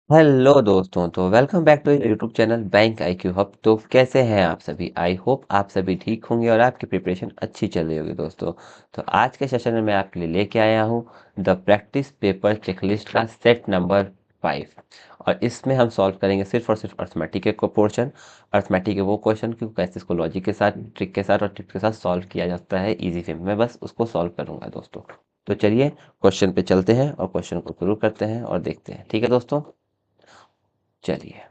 Hello दोस्तों, तो welcome back to YouTube channel bank IQ hub. तो कैसे हैं आप सभी? आई होप आप सभी ठीक होंगे और आपकी प्रिपरेशन अच्छी चल रही होगी दोस्तों। तो आज के सेशन में मैं आपके लिए लेके आया हूँ द प्रैक्टिस पेपर चेकलिस्ट का सेट नंबर 5। और इसमें हम सॉल्व करेंगे सिर्फ और सिर्फ अर्थमेटिक के पोर्शन। अर्थमेटिक के वो क्वेश्चन कि कैसे इसको लॉजिक के साथ, ट्रिक के साथ और टिप के साथ सॉल्व किया जाता है इजी वे में। मैं बस उसको सॉल्व करूंगा दोस्तों। तो चलिए क्वेश्चन पे चलते हैं और क्वेश्चन को शुरू करते हैं और देखते हैं। ठीक है दोस्तों, चलिए।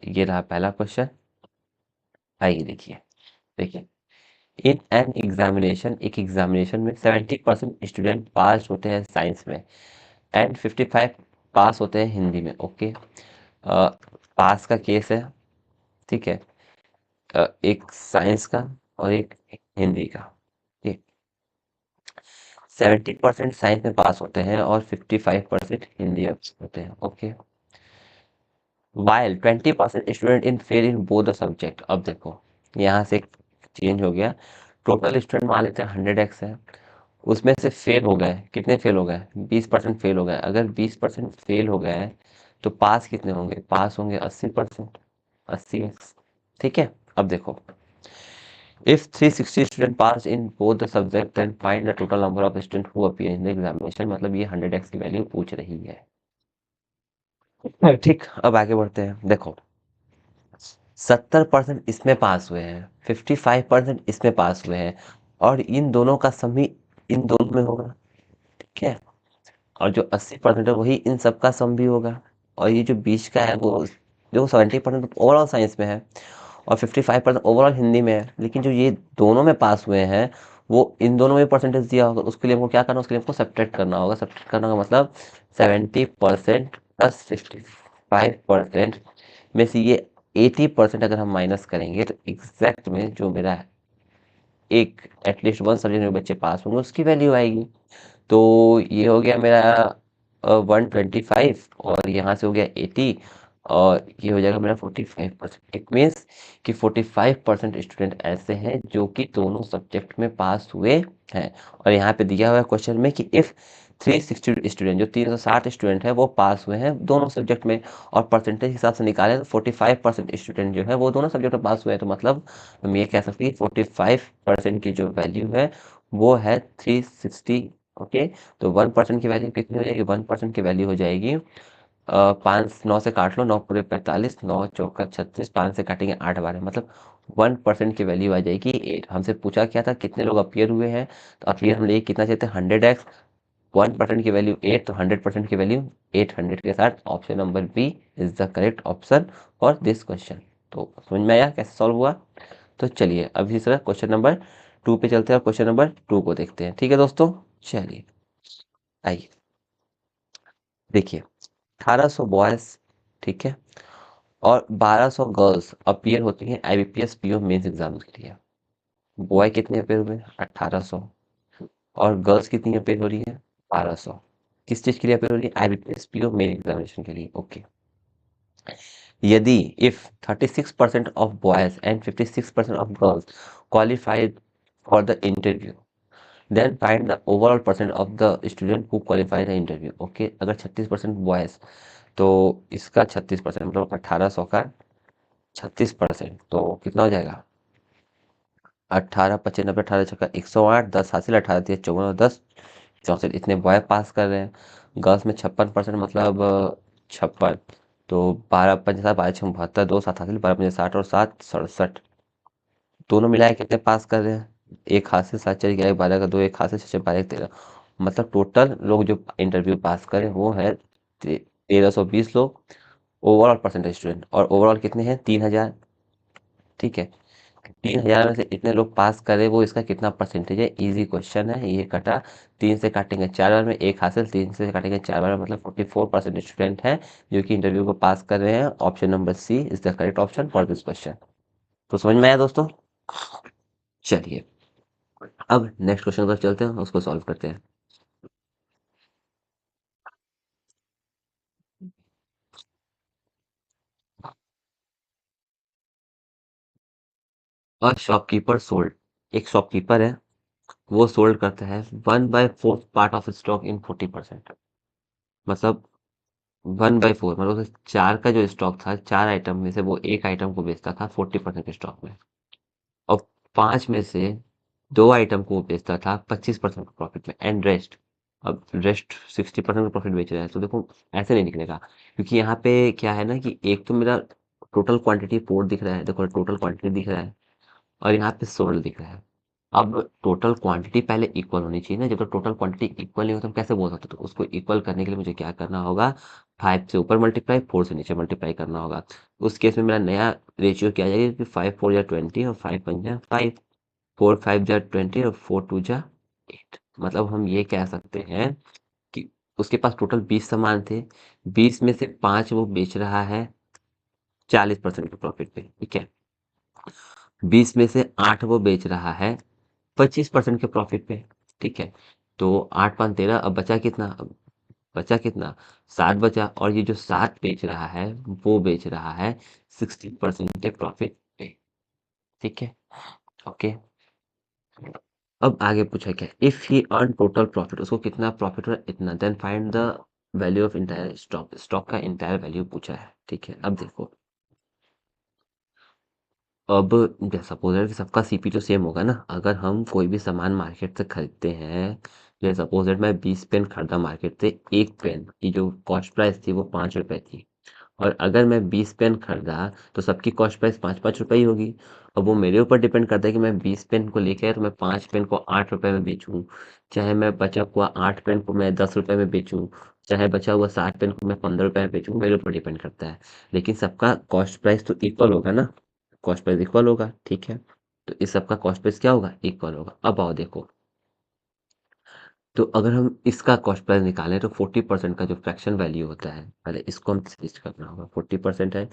ये रहा पहला क्वेश्चन। आइए देखिए। देखिए, इन एन एग्जामिनेशन, एक एग्जामिनेशन में 70% स्टूडेंट पास होते हैं साइंस में एंड 55 पास होते हैं हिंदी में। ओके, पास का केस है। ठीक है। एक साइंस का और एक हिंदी का। ठीक, 70% साइंस में पास होते हैं और 55% हिंदी में पास होते हैं। Okay, while 20% student in fail in both the subject. अब देखो, यहाँ से चेंज हो गया। टोटल स्टूडेंट मान लेते हैं 100x है, उसमें से फेल हो गए। कितने फेल हो गए? 20% फेल हो गए। अगर 20% फेल हो गए तो पास कितने होंगे? पास होंगे 80%, 80x। ठीक है। अब देखो, if 360 student pass in both the subject then find the total number of student who appear in the examination. मतलब ये 100x की वैल्यू पूछ रही है। ठीक, अब आगे बढ़ते हैं। देखो, 70% इसमें पास हुए हैं, 55% इसमें पास हुए हैं और इन दोनों का सम ही इन दोनों में होगा। ठीक है। और जो 80% है वही इन सब का सम भी होगा। और ये जो बीच का है वो, जो 70% ओवरऑल साइंस में है और 55% ओवरऑल हिंदी में है। लेकिन जो ये दोनों में पास हुए हैं वो इन दोनों में परसेंटेज दिया होगा। उसके लिए हमको क्या करना? उसके लिए हमको सब्ट्रैक्ट करना होगा। सब्ट्रैक्ट करना का मतलब 70% प्लस 55% में से ये 80% अगर हम माइनस करेंगे तो एग्जैक्ट में जो मेरा एक एटलीस्ट वन सब्जेक्ट में बच्चे पास होंगे उसकी वैल्यू आएगी। तो ये हो गया मेरा 125 और यहाँ से हो गया 80 और ये हो जाएगा मेरा 45%। इट मीन्स कि 45% स्टूडेंट ऐसे हैं जो कि दोनों सब्जेक्ट में पास हुए हैं। और यहाँ पे दिया हुआ है क्वेश्चन में कि इफ 360 स्टूडेंट, जो 360 स्टूडेंट है वो पास हुए हैं दोनों सब्जेक्ट में और परसेंटेज हिसाब से निकाले तो 45% स्टूडेंट जो है वो दोनों सब्जेक्ट में पास हुए हैं। तो मतलब हम ये कह सकते हैं 45% की जो वैल्यू है वो है 360। ओके, तो 1% की वैल्यू कितनी हो जाएगी? 1% की वैल्यू हो जाएगी 5, 9 से काट लो, 9 पूरे 45, 9 चौका 36, 5 से काटेंगे 8 बारह, मतलब 1% की वैल्यू आ जाएगी 8। हमसे पूछा क्या था? कितने लोग अपीयर हुए हैं? तो अपीयर हम लिए कितना चाहते हैं? 100x। 1% की वैल्यू 8, तो 100% की वैल्यू 800 के साथ option number B is the correct option for this question. तो समझ में आया कैसे सॉल्व हुआ? तो चलिए अब इस तरह क्वेश्चन नंबर 2 पे चलते हैं और क्वेश्चन नंबर 2 को देखते हैं। ठीक है दोस्तों, चलिए आइए देखिए। 1800 बॉयज, ठीक है, और 1200 गर्ल्स अपीयर होती हैं आईबीपीएस पीओ मेंस एग्जाम के लिए। बॉय कितने अपीयर हुए? 1800। और गर्ल्स कितनी अपीयर हो रही है? 1200। किस चीज के लिए अपीयर हो रही है? आईबीपीएस पीओ मेन एग्जामिनेशन के लिए। ओके, यदि if 36% of boys and 56% of girls qualified for the interview then find the overall percent of the student who qualify the interview. Okay, अगर 36% बॉयज तो इसका 36% मतलब 1800 का 36% तो कितना हो जाएगा? 18 25 90 18 छक्का 108, 10 हासिल, 18 दिए 54 और 10 64। इतने बॉय पास कर रहे हैं। गर्ल्स में 56% मतलब 56। तो 12 पंच 7 12 6 72, 2 7 हासिल, 12 पंच 60 और 7 67। दोनों मिलाए कितने पास कर रहे हैं? एक हासिल 7 4 11 12 का 2, एक हासिल 6 6 12 13। मतलब टोटल लोग जो इंटरव्यू पास करें वो है 1320 लोग ओवरऑल परसेंटेज स्टूडेंट। और ओवरऑल कितने हैं? 3000। ठीक है, 3000 में से इतने लोग पास करे वो इसका कितना परसेंटेज है? इजी क्वेश्चन है ये। कटा, 3 से काटेंगे 4 बार में, एक हासिल, 3 से काटेंगे 4 बार में, मतलब 44% स्टूडेंट है जो कि इंटरव्यू को पास कर रहे हैं। Option number C is the correct option for this question. तो समझ में आया दोस्तों? चलिए अब नेक्स्ट क्वेश्चन पर चलते हैं, उसको सॉल्व करते हैं। और शॉपकीपर सोल्ड, एक शॉपकीपर है वो सोल्ड करता है 1/4 पार्ट ऑफ स्टॉक इन 40%। मतलब 1/4 मतलब उसने 4 का जो स्टॉक था, 4 आइटम में से वो एक आइटम को बेचता था 40% के स्टॉक में, और 5 में से 2 आइटम को वो बेचता था 25% प्रॉफिट में, एंड रेस्ट, अब रेस्ट 60% का प्रॉफिट बेच रहा है। तो देखो ऐसे नहीं निकलेगा, क्योंकि यहाँ पे क्या है ना कि एक तो मेरा टोटल क्वांटिटी पोर्ट दिख रहा है, देखो टोटल क्वांटिटी दिख रहा है, और यहाँ पे सोल्ड दिख रहा है। अब टोटल क्वांटिटी पहले इक्वल होनी चाहिए ना, जब तक टोटल क्वांटिटी इक्वल नहीं हो तो हम कैसे बोल सकते? तो उसको इक्वल करने के लिए मुझे क्या करना होगा? 5 से ऊपर मल्टीप्लाई, 4 से नीचे मल्टीप्लाई करना होगा। उस केस में मेरा नया रेशियो क्या आ जाएगा कि 5 4 या 20 और 5 5 या 5, 4 5 जा 20 और 4 2 जा 8। मतलब हम ये कह सकते हैं कि उसके पास टोटल 20 सामान थे, 20 में से 5 वो बेच रहा है 40% के प्रॉफिट पे, ठीक है। 20 में से 8 वो बेच रहा है 25% के प्रॉफिट पे, ठीक है। तो 8 5 13, अब बचा कितना? अब बचा कितना? 7 बचा, और ये जो 7 बेच रहा है वो बेच रहा है 60% के प्रॉफिट पे, ठीक है। ओके, अब आगे पूछा क्या, if he earn total profit, उसको कितना प्रॉफिट हुआ? इतना, then find the value of entire stock, stock का इंटायर वैल्यू पूछा है, ठीक है। अब देखो, अब सपोज दैट कि सबका सीपी तो सेम होगा ना, अगर हम कोई भी सामान मार्केट से खरीदते हैं, जैसे सपोज दैट मैं 20 पेन खरीदा मार्केट से, एक पेन की जो कॉस्ट प्राइस थी वो 5 रुपए थी, और अगर मैं 20 पेन खरीदा तो सबकी कॉस्ट प्राइस 5 5 रुपए ही होगी। अब वो मेरे ऊपर डिपेंड करता है कि मैं 20 पेन को लेके आया तो मैं 5 पेन को 8 रुपए में बेचूं, चाहे मैं बचा हुआ 8 पेन को मैं 10 रुपए में बेचूं, चाहे बचा हुआ 7 पेन को मैं 15 रुपए में बेचूं, मेरे ऊपर डिपेंड करता है। लेकिन सबका कॉस्ट प्राइस तो इक्वल होगा ना, कॉस्ट प्राइस इक्वल होगा, ठीक है। तो इस सब का कॉस्ट प्राइस क्या होगा? इक्वल होगा। अब आओ देखो, तो अगर हम इसका कॉस्ट प्राइस निकालें तो 40% का जो फ्रैक्शन वैल्यू होता है, पहले इसको हम लिस्ट करना होगा। 40% है,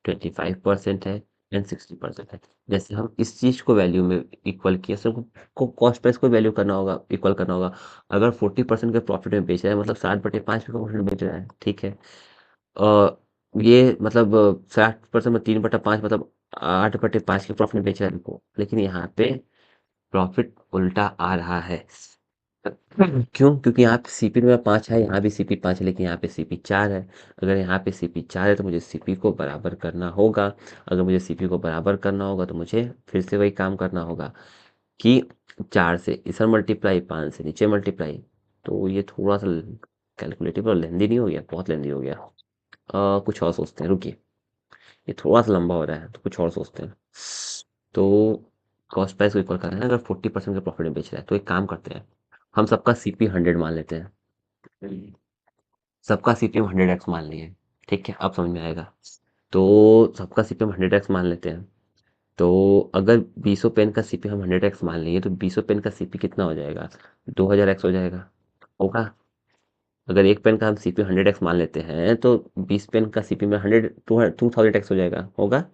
25% है, एंड 60% है। जैसे हम इस चीज को वैल्यू में इक्वल किया, सबको कॉस्ट प्राइस को वैल्यू करना होगा, इक्वल करना होगा। अगर 40% के प्रॉफिट में बेच रहा है मतलब 60/5 का प्रॉफिट में बेच रहा है, ठीक है। ये मतलब 60% में 3/5 मतलब 8/5 के प्रॉफिट में बेच रहा है इनको, लेकिन यहाँ पे प्रॉफिट उल्टा आ रहा है। क्यों? क्योंकि यहाँ पे सीपी में 5 है, यहाँ भी सीपी 5 है, लेकिन यहाँ पे सीपी 4 है। अगर यहाँ पे सीपी 4 है तो मुझे सीपी को बराबर करना होगा। अगर मुझे सीपी को बराबर करना होगा तो मुझे फिर से वही काम करना होगा कि 4 से इधर मल्टीप्लाई, 5 से नीचे मल्टीप्लाई। तो ये थोड़ा सा कैलकुलेटिव और लेंदी नहीं हो गया? बहुत लेंदी हो गया। कुछ और सोचते हैं, रुकिए। ये थोड़ा सा लंबा हो रहा है तो कुछ और सोचते हैं। तो कॉस्ट प्राइस को इक्वल करना है, अगर 40% के प्रॉफिट में बेच रहा है तो एक काम करते हैं, हम सबका सीपी 100 मान लेते हैं। सबका सीपीएम 100x मान लिए, ठीक है। अब समझ में आएगा। तो सबका सीपीएम 100x मान लेते हैं। तो अगर 20 पेन का सीपी हम 100x मान लिए तो 20 पेन का सीपी कितना हो जाएगा? 2000x हो जाएगा, होगा। अगर एक पेन का हम सीपी 100x मान लेते हैं तो 20 पेन का सीपी में 2000x हो जाएगा, होगा।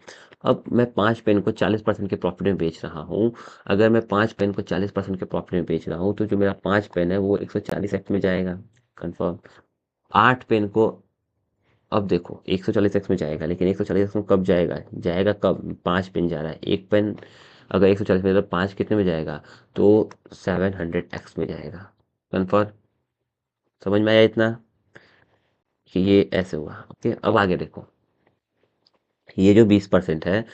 अब मैं 5 पेन को 40% के प्रॉफिट में बेच रहा हूँ। अगर मैं 5 पेन को 40% के प्रॉफिट में बेच रहा हूँ तो जो मेरा 5 पेन है वो 140x में जाएगा, कंफर्म। 8 पेन को, अब देखो 140x में जाएगा, लेकिन 140x में कब जाएगा? जाएगा कब? 5 पेन जा रहा है, एक पेन अगर 140 में, तो 5 कितने में जाएगा? तो 700x में जाएगा, कन्फर्म। समझ में आया इतना कि ये ऐसे हुआ? ओके, अब आगे देखो, ये जो 20% है,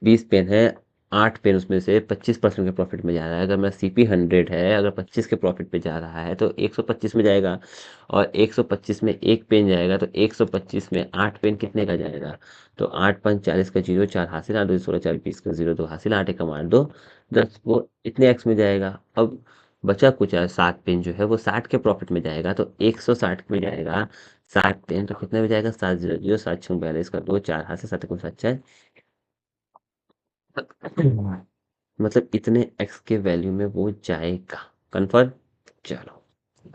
20 पेन है, 8 पेन उसमें से 25% के प्रॉफिट में जा रहा है। अगर मेरा सीपी 100 है, अगर 25 के प्रॉफिट पे जा रहा है तो 125 में जाएगा, और 125 में एक पेन जाएगा तो 125 में 8 पेन कितने का जाएगा? तो 8 5 40 का जीरो, 4 हासिल, 8 2 16, 4 20 का जीरो, 2 हासिल, 8 एक का मार दो 10, वो इतने एक्स में जाएगा। अब बचा कुछ है, 7 पेन जो है वो 60 के प्रॉफिट में जाएगा तो 160 में जाएगा। 7 पेन तो कितने में जाएगा? 7 जीरो जीरो, 7 छः 42 का दो, 4 हाथ से 7 को 7 है, मतलब इतने एक्स के वैल्यू में वो जाएगा, कन्फर्म। चलो,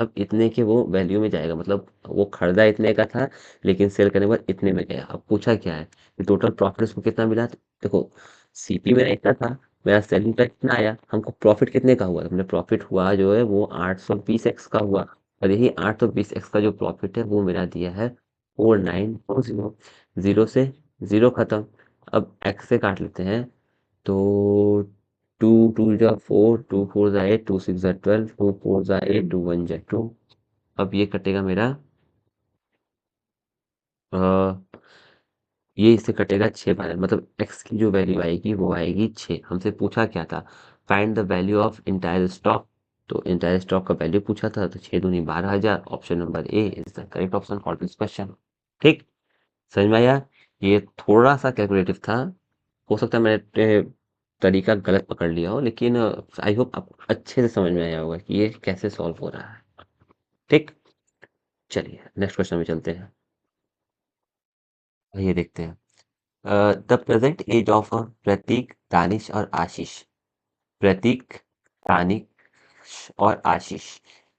अब इतने के वो वैल्यू में जाएगा, मतलब वो खरीदा इतने का था, लेकिन सेल करने के बाद इतने में गया। अब पूछा क्या है कि टोटल प्रॉफिट उसको कितना मिला? तो देखो, सीपी मेरा इतना था, मेरा सेलिंग प्राइस कितना आया, हमको प्रॉफिट कितने का हुआ? हमने प्रॉफिट हुआ जो है वो 820 एक्स का हुआ, और यही 820 एक्स का जो प्रॉफिट है वो मेरा दिया है 4940। जीरो से जीरो खत्म। अब एक्स से काट लेते हैं, तो 2 2 जा 4, 2 4 जा 8, 2 6 जा 12, 2 4 जा 8, 2 1 जा 2। अब ये कटेगा मेरा ये इससे कटेगा 6 बार, मतलब एक्स की जो वैल्यू आएगी वो आएगी 6। हमसे पूछा क्या था, find the value of entire stock. तो इंटायर स्टॉक का वैल्यू पूछा था, तो 6 दूनी 12,000। Option number A is the correct option for this question. ठीक, समझ में आया? ये थोड़ा सा कैलकुलेटिव था, हो सकता है मैंने तरीका गलत पकड़ लिया हो, लेकिन आई होप आप अच्छे से समझ में आया होगा कि ये कैसे सॉल्व हो रहा है। ठीक, चलिए नेक्स्ट क्वेश्चन में चलते हैं। ये देखते हैं, द प्रेजेंट एज ऑफ प्रतीक, दानिश और आशीष। प्रतीक, दानिश और आशीष,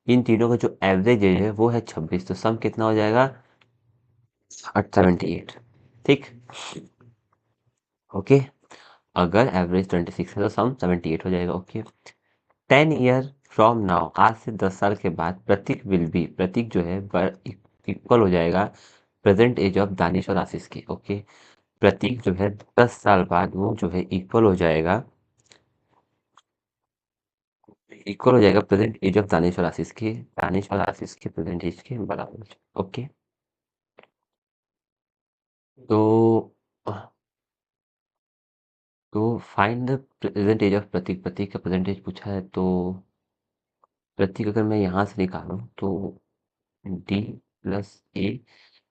इन तीनों का जो एवरेज एज है वो है 26। तो सम कितना हो जाएगा? 78। ठीक, ओके। अगर एवरेज 26 है तो सम 78 हो जाएगा। ओके, 10 ईयर फ्रॉम नाउ, आज से 10 साल के बाद, प्रतीक विल बी, प्रतीक जो है इक्वल हो जाएगा प्रेजेंट एज ऑफ दानिश और आशीष की। ओके, प्रतीक जो है 10 साल बाद वो जो है इक्वल हो जाएगा प्रेजेंट एज ऑफ दानिश और आशीष की, दानिश और आशीष के प्रेजेंट एज के बराबर। ओके, तो तो find the present age of Prateek. Prateek का प्रेजेंट एज पूछा है, तो प्रतीक अगर मैं यहाँ से निकालूं तो डी प्लस ए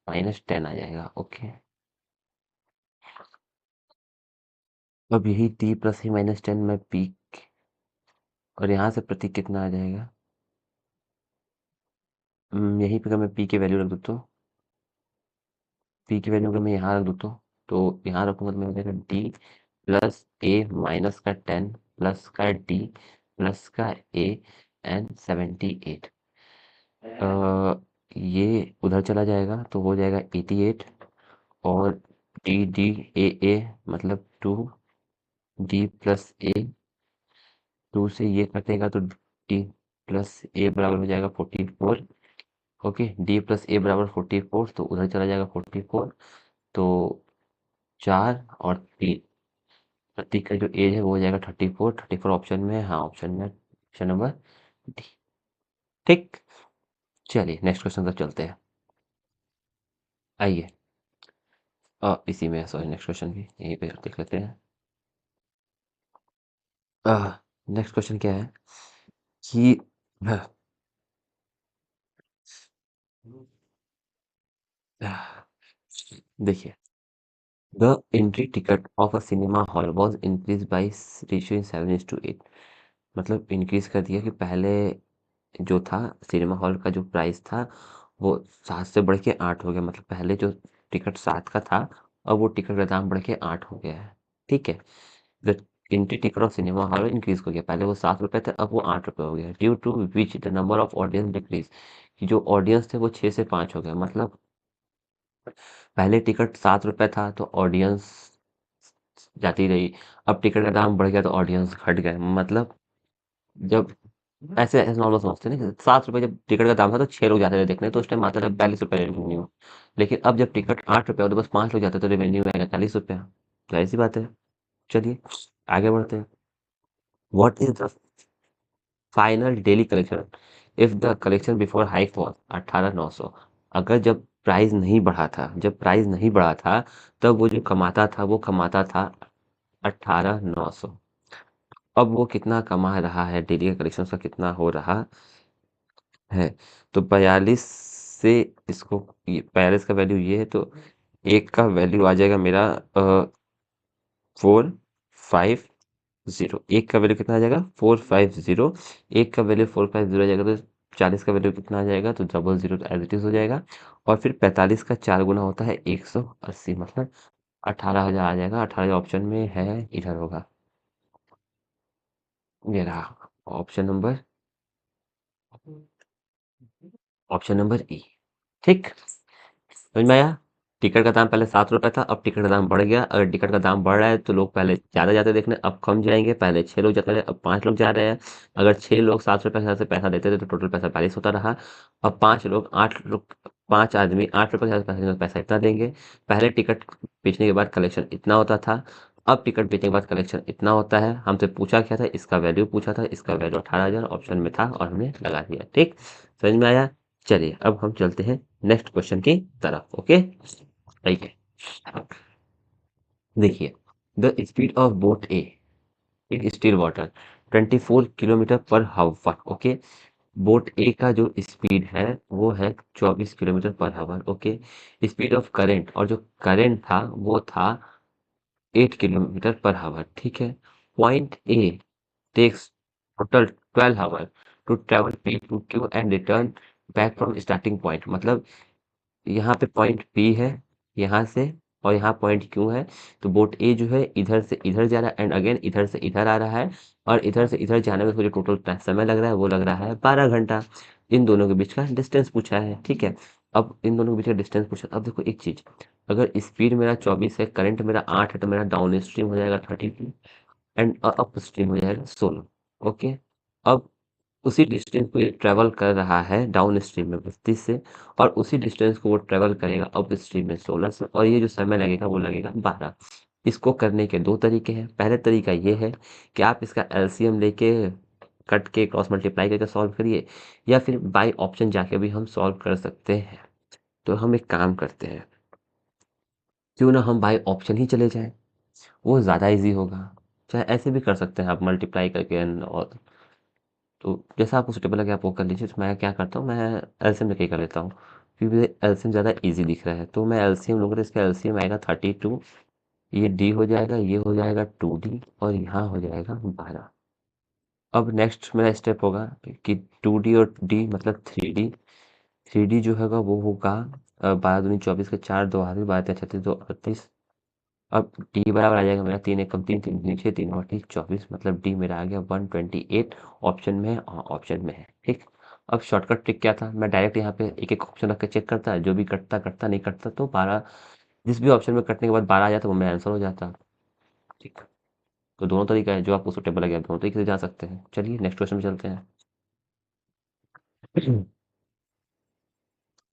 माइनस 10 आ जाएगा। ओके, अब यही डी प्लस ए माइनस 10 में पी, और यहाँ से प्रतीक कितना आ जाएगा? यहीं पे अगर मैं पी की वैल्यू रख दूँ तो, पी की वैल्यू अगर मैं यहाँ रख दूँ तो यहाँ रखूँगा तो मैं हो जाएगा डी प्लस ए माइनस का 10 प्लस का डी प्लस का ए एंड 78। ये उधर चला जाएगा तो हो जाएगा 88, और डी डी ए मतलब 2, डी प्लस ए, 2 से ये कटेगा तो डी प्लस ए बराबर हो जाएगा 44। ओके, डी प्लस ए बराबर 44, तो उधर चला जाएगा 44, तो 4 और 3, प्रतीक का जो एज है वो हो जाएगा 34। 34 ऑप्शन में है, हाँ ऑप्शन में, ऑप्शन नंबर डी। ठीक, चलिए नेक्स्ट क्वेश्चन तक चलते हैं। आइए, इसी में सॉरी, नेक्स्ट क्वेश्चन भी यहीं पे देख लेते हैं। नेक्स्ट क्वेश्चन क्या है कि देखिए, the entry ticket of a cinema hall was increase by ratio in 7:8। मतलब इंक्रीज कर दिया कि पहले जो था सिनेमा हॉल का जो प्राइस था वो 7 से बढ़ के 8 हो गया। मतलब पहले जो टिकट 7 का था, अब वो टिकट का दाम बढ़ के 8 हो गया है। ठीक है, the entry ticket of cinema hall increase हो गया, पहले वो 7 रुपए थे अब वो 8 रुपए हो गया। Due to which the number of audience decrease, कि जो ऑडियंस थे वो 6 से 5 हो गया। मतलब पहले टिकट 7 रुपए था तो ऑडियंस जाती रही, अब टिकट का दाम बढ़ गया तो ऑडियंस घट गए। मतलब जब ऐसे ऐसे नॉर्मल समझते हैं ना कि 7 रुपए जब टिकट का दाम था तो 6 लोग जाते थे देखने, तो उस टाइम आता था 42 रुपये रेवेन्यू। लेकिन अब जब टिकट 8 रुपये और तो बस 5 लोग जाते तो रेवेन्यू आएगा 40 रुपया। जाहिर सी बात है। चलिए आगे बढ़ते हैं। What is the final daily collection if the collection before hike was 18,900। अगर जब प्राइस नहीं बढ़ा था, जब प्राइस नहीं बढ़ा था, तब वो जो कमाता था वो कमाता था 18,900। अब वो कितना कमा रहा है, डेली का कलेक्शन का कितना हो रहा है? तो 42 से इसको, 42 का वैल्यू ये है, तो एक का वैल्यू आ जाएगा मेरा 450। एक का वैल्यू कितना आ जाएगा? 450। एक का वैल्यू 450 आ जाएगा, तो 40 का वैल्यू कितना आ जाएगा? तो 00 तो एज इट इज हो जाएगा। और फिर 45 का 4 गुना होता है 180, मतलब 18,000 आ जाएगा। 18,000 ऑप्शन में है, इधर होगा, ये रहा ऑप्शन नंबर, ऑप्शन नंबर ई। ठीक, समझ में आया? टिकट का दाम पहले 7 रुपए था, अब टिकट का दाम बढ़ गया। अगर टिकट का दाम बढ़ रहा है तो लोग पहले ज़्यादा जाते देखने, अब कम जाएंगे। पहले 6 लोग जाते रहे, अब 5 लोग जा रहे हैं। अगर 6 लोग 7 रुपए के हिसाब से पैसा देते थे तो टोटल पैसा 42 होता रहा। अब 5 लोग, 8 लोग, 5 आदमी 8 रुपए के हिसाब से पैसा इतना देंगे। पहले टिकट बेचने के बाद कलेक्शन इतना होता था, अब टिकट बेचने के बाद कलेक्शन इतना होता है। हमसे पूछा क्या था? इसका वैल्यू पूछा था, इसका वैल्यू 18,000 ऑप्शन में था और हमने लगा दिया। ठीक, समझ में आया? चलिए अब हम चलते हैं नेक्स्ट क्वेश्चन की तरफ। ओके, देखिए देखिए the speed of boat A in still water 24 kilometre पर हावर। ओके, बोट ए का जो स्पीड है वो है 24 किलोमीटर पर हावर। ओके, स्पीड ऑफ करेंट, और जो करेंट था वो था 8 किलोमीटर पर हावर। ठीक है, point A takes total 12 hour to travel P to Q and return back from starting point. मतलब यहाँ पे पॉइंट पी है यहाँ से, और यहाँ पॉइंट क्यू है। तो बोट ए जो है इधर से इधर जा रहा है एंड अगेन इधर से इधर आ रहा है, और इधर से इधर जाने में उसको जो टोटल समय लग रहा है वो लग रहा है 12 घंटा। इन दोनों के बीच का डिस्टेंस पूछा है। ठीक है, अब इन दोनों के बीच का डिस्टेंस पूछा। अब देखो एक चीज, अगर स्पीड मेरा 24 है, करंट मेरा 8 है, तो मेरा डाउन स्ट्रीम हो जाएगा 32 एंड अप स्ट्रीम हो जाएगा 16। ओके, अब उसी डिस्टेंस को ये ट्रैवल कर रहा है डाउन स्ट्रीम में 32 से, और उसी डिस्टेंस को वो ट्रैवल करेगा अप स्ट्रीम में 16 से, और ये जो समय लगेगा वो लगेगा 12। इसको करने के दो तरीके हैं। पहले तरीका ये है कि आप इसका एलसीएम लेके कट के क्रॉस मल्टीप्लाई करके सॉल्व करिए, या फिर बाय ऑप्शन जाके भी हम सॉल्व कर सकते हैं। तो हम एक काम करते हैं, क्यों ना हम बाय ऑप्शन ही चले जाएं, वो ज़्यादा इजी होगा। चाहे ऐसे भी कर सकते हैं आप मल्टीप्लाई करके और, तो जैसा आपको सूटेबल लगे आप वो कर लीजिए। तो मैं क्या करता हूँ, मैं एलसीएम लेके कर लेता हूँ, क्योंकि मुझे एलसीएम ज़्यादा इजी दिख रहा है। तो मैं एलसीएम लूँगा, तो इसका एलसीएम आएगा 32, ये डी हो जाएगा, ये हो जाएगा 2D, और यहाँ हो जाएगा 12। अब नेक्स्ट मेरा स्टेप होगा कि 2D और डी मतलब 3D। 3D जो होगा वो होगा 12 दूनी 24 का 4 2 हाथ 12 3 36 2 38। अब डी बराबर आ जाएगा मेरा 3 एकम 3 3 दूनी 6 3 और 24, मतलब डी मेरा आ गया 128। ऑप्शन में है, हाँ ऑप्शन में है। ठीक, अब शॉर्टकट ट्रिक क्या था, मैं डायरेक्ट यहाँ पे एक एक ऑप्शन रख के चेक करता, जो भी कटता कटता, नहीं कटता तो 12, जिस भी ऑप्शन में कटने के बाद 12 आ जाता वो मेरा आंसर हो जाता। ठीक, तो दोनों तरीका है, जो आपको सुटेबल लगे आप दोनों तरीके से जा सकते हैं। चलिए नेक्स्ट क्वेश्चन में चलते हैं।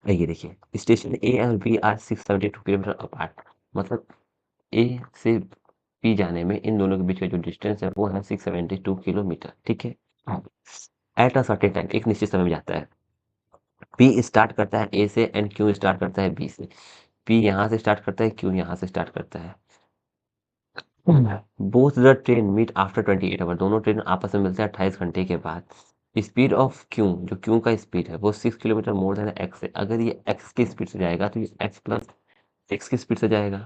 ये देखिए, स्टेशन ए और बी आर 672 किलोमीटर अपार्ट। मतलब ए से बी जाने में इन दोनों के बीच का जो डिस्टेंस है वो है 672 किलोमीटर। ठीक है, एट अ सर्टेन टाइम, एक निश्चित समय में जाता है। पी स्टार्ट करता है ए से एंड क्यू स्टार्ट करता है बी से। पी यहाँ से स्टार्ट करता है, क्यू यहाँ से स्टार्ट करता है। Both the train meet after 28 hour, दोनों ट्रेन आपस में मिलते हैं 28 घंटे के बाद। स्पीड ऑफ क्यू, जो क्यू का स्पीड है वो 6 किलोमीटर मोर देन एक्स है। अगर ये एक्स की स्पीड से जाएगा तो ये एक्स प्लस एक्स की स्पीड से जाएगा,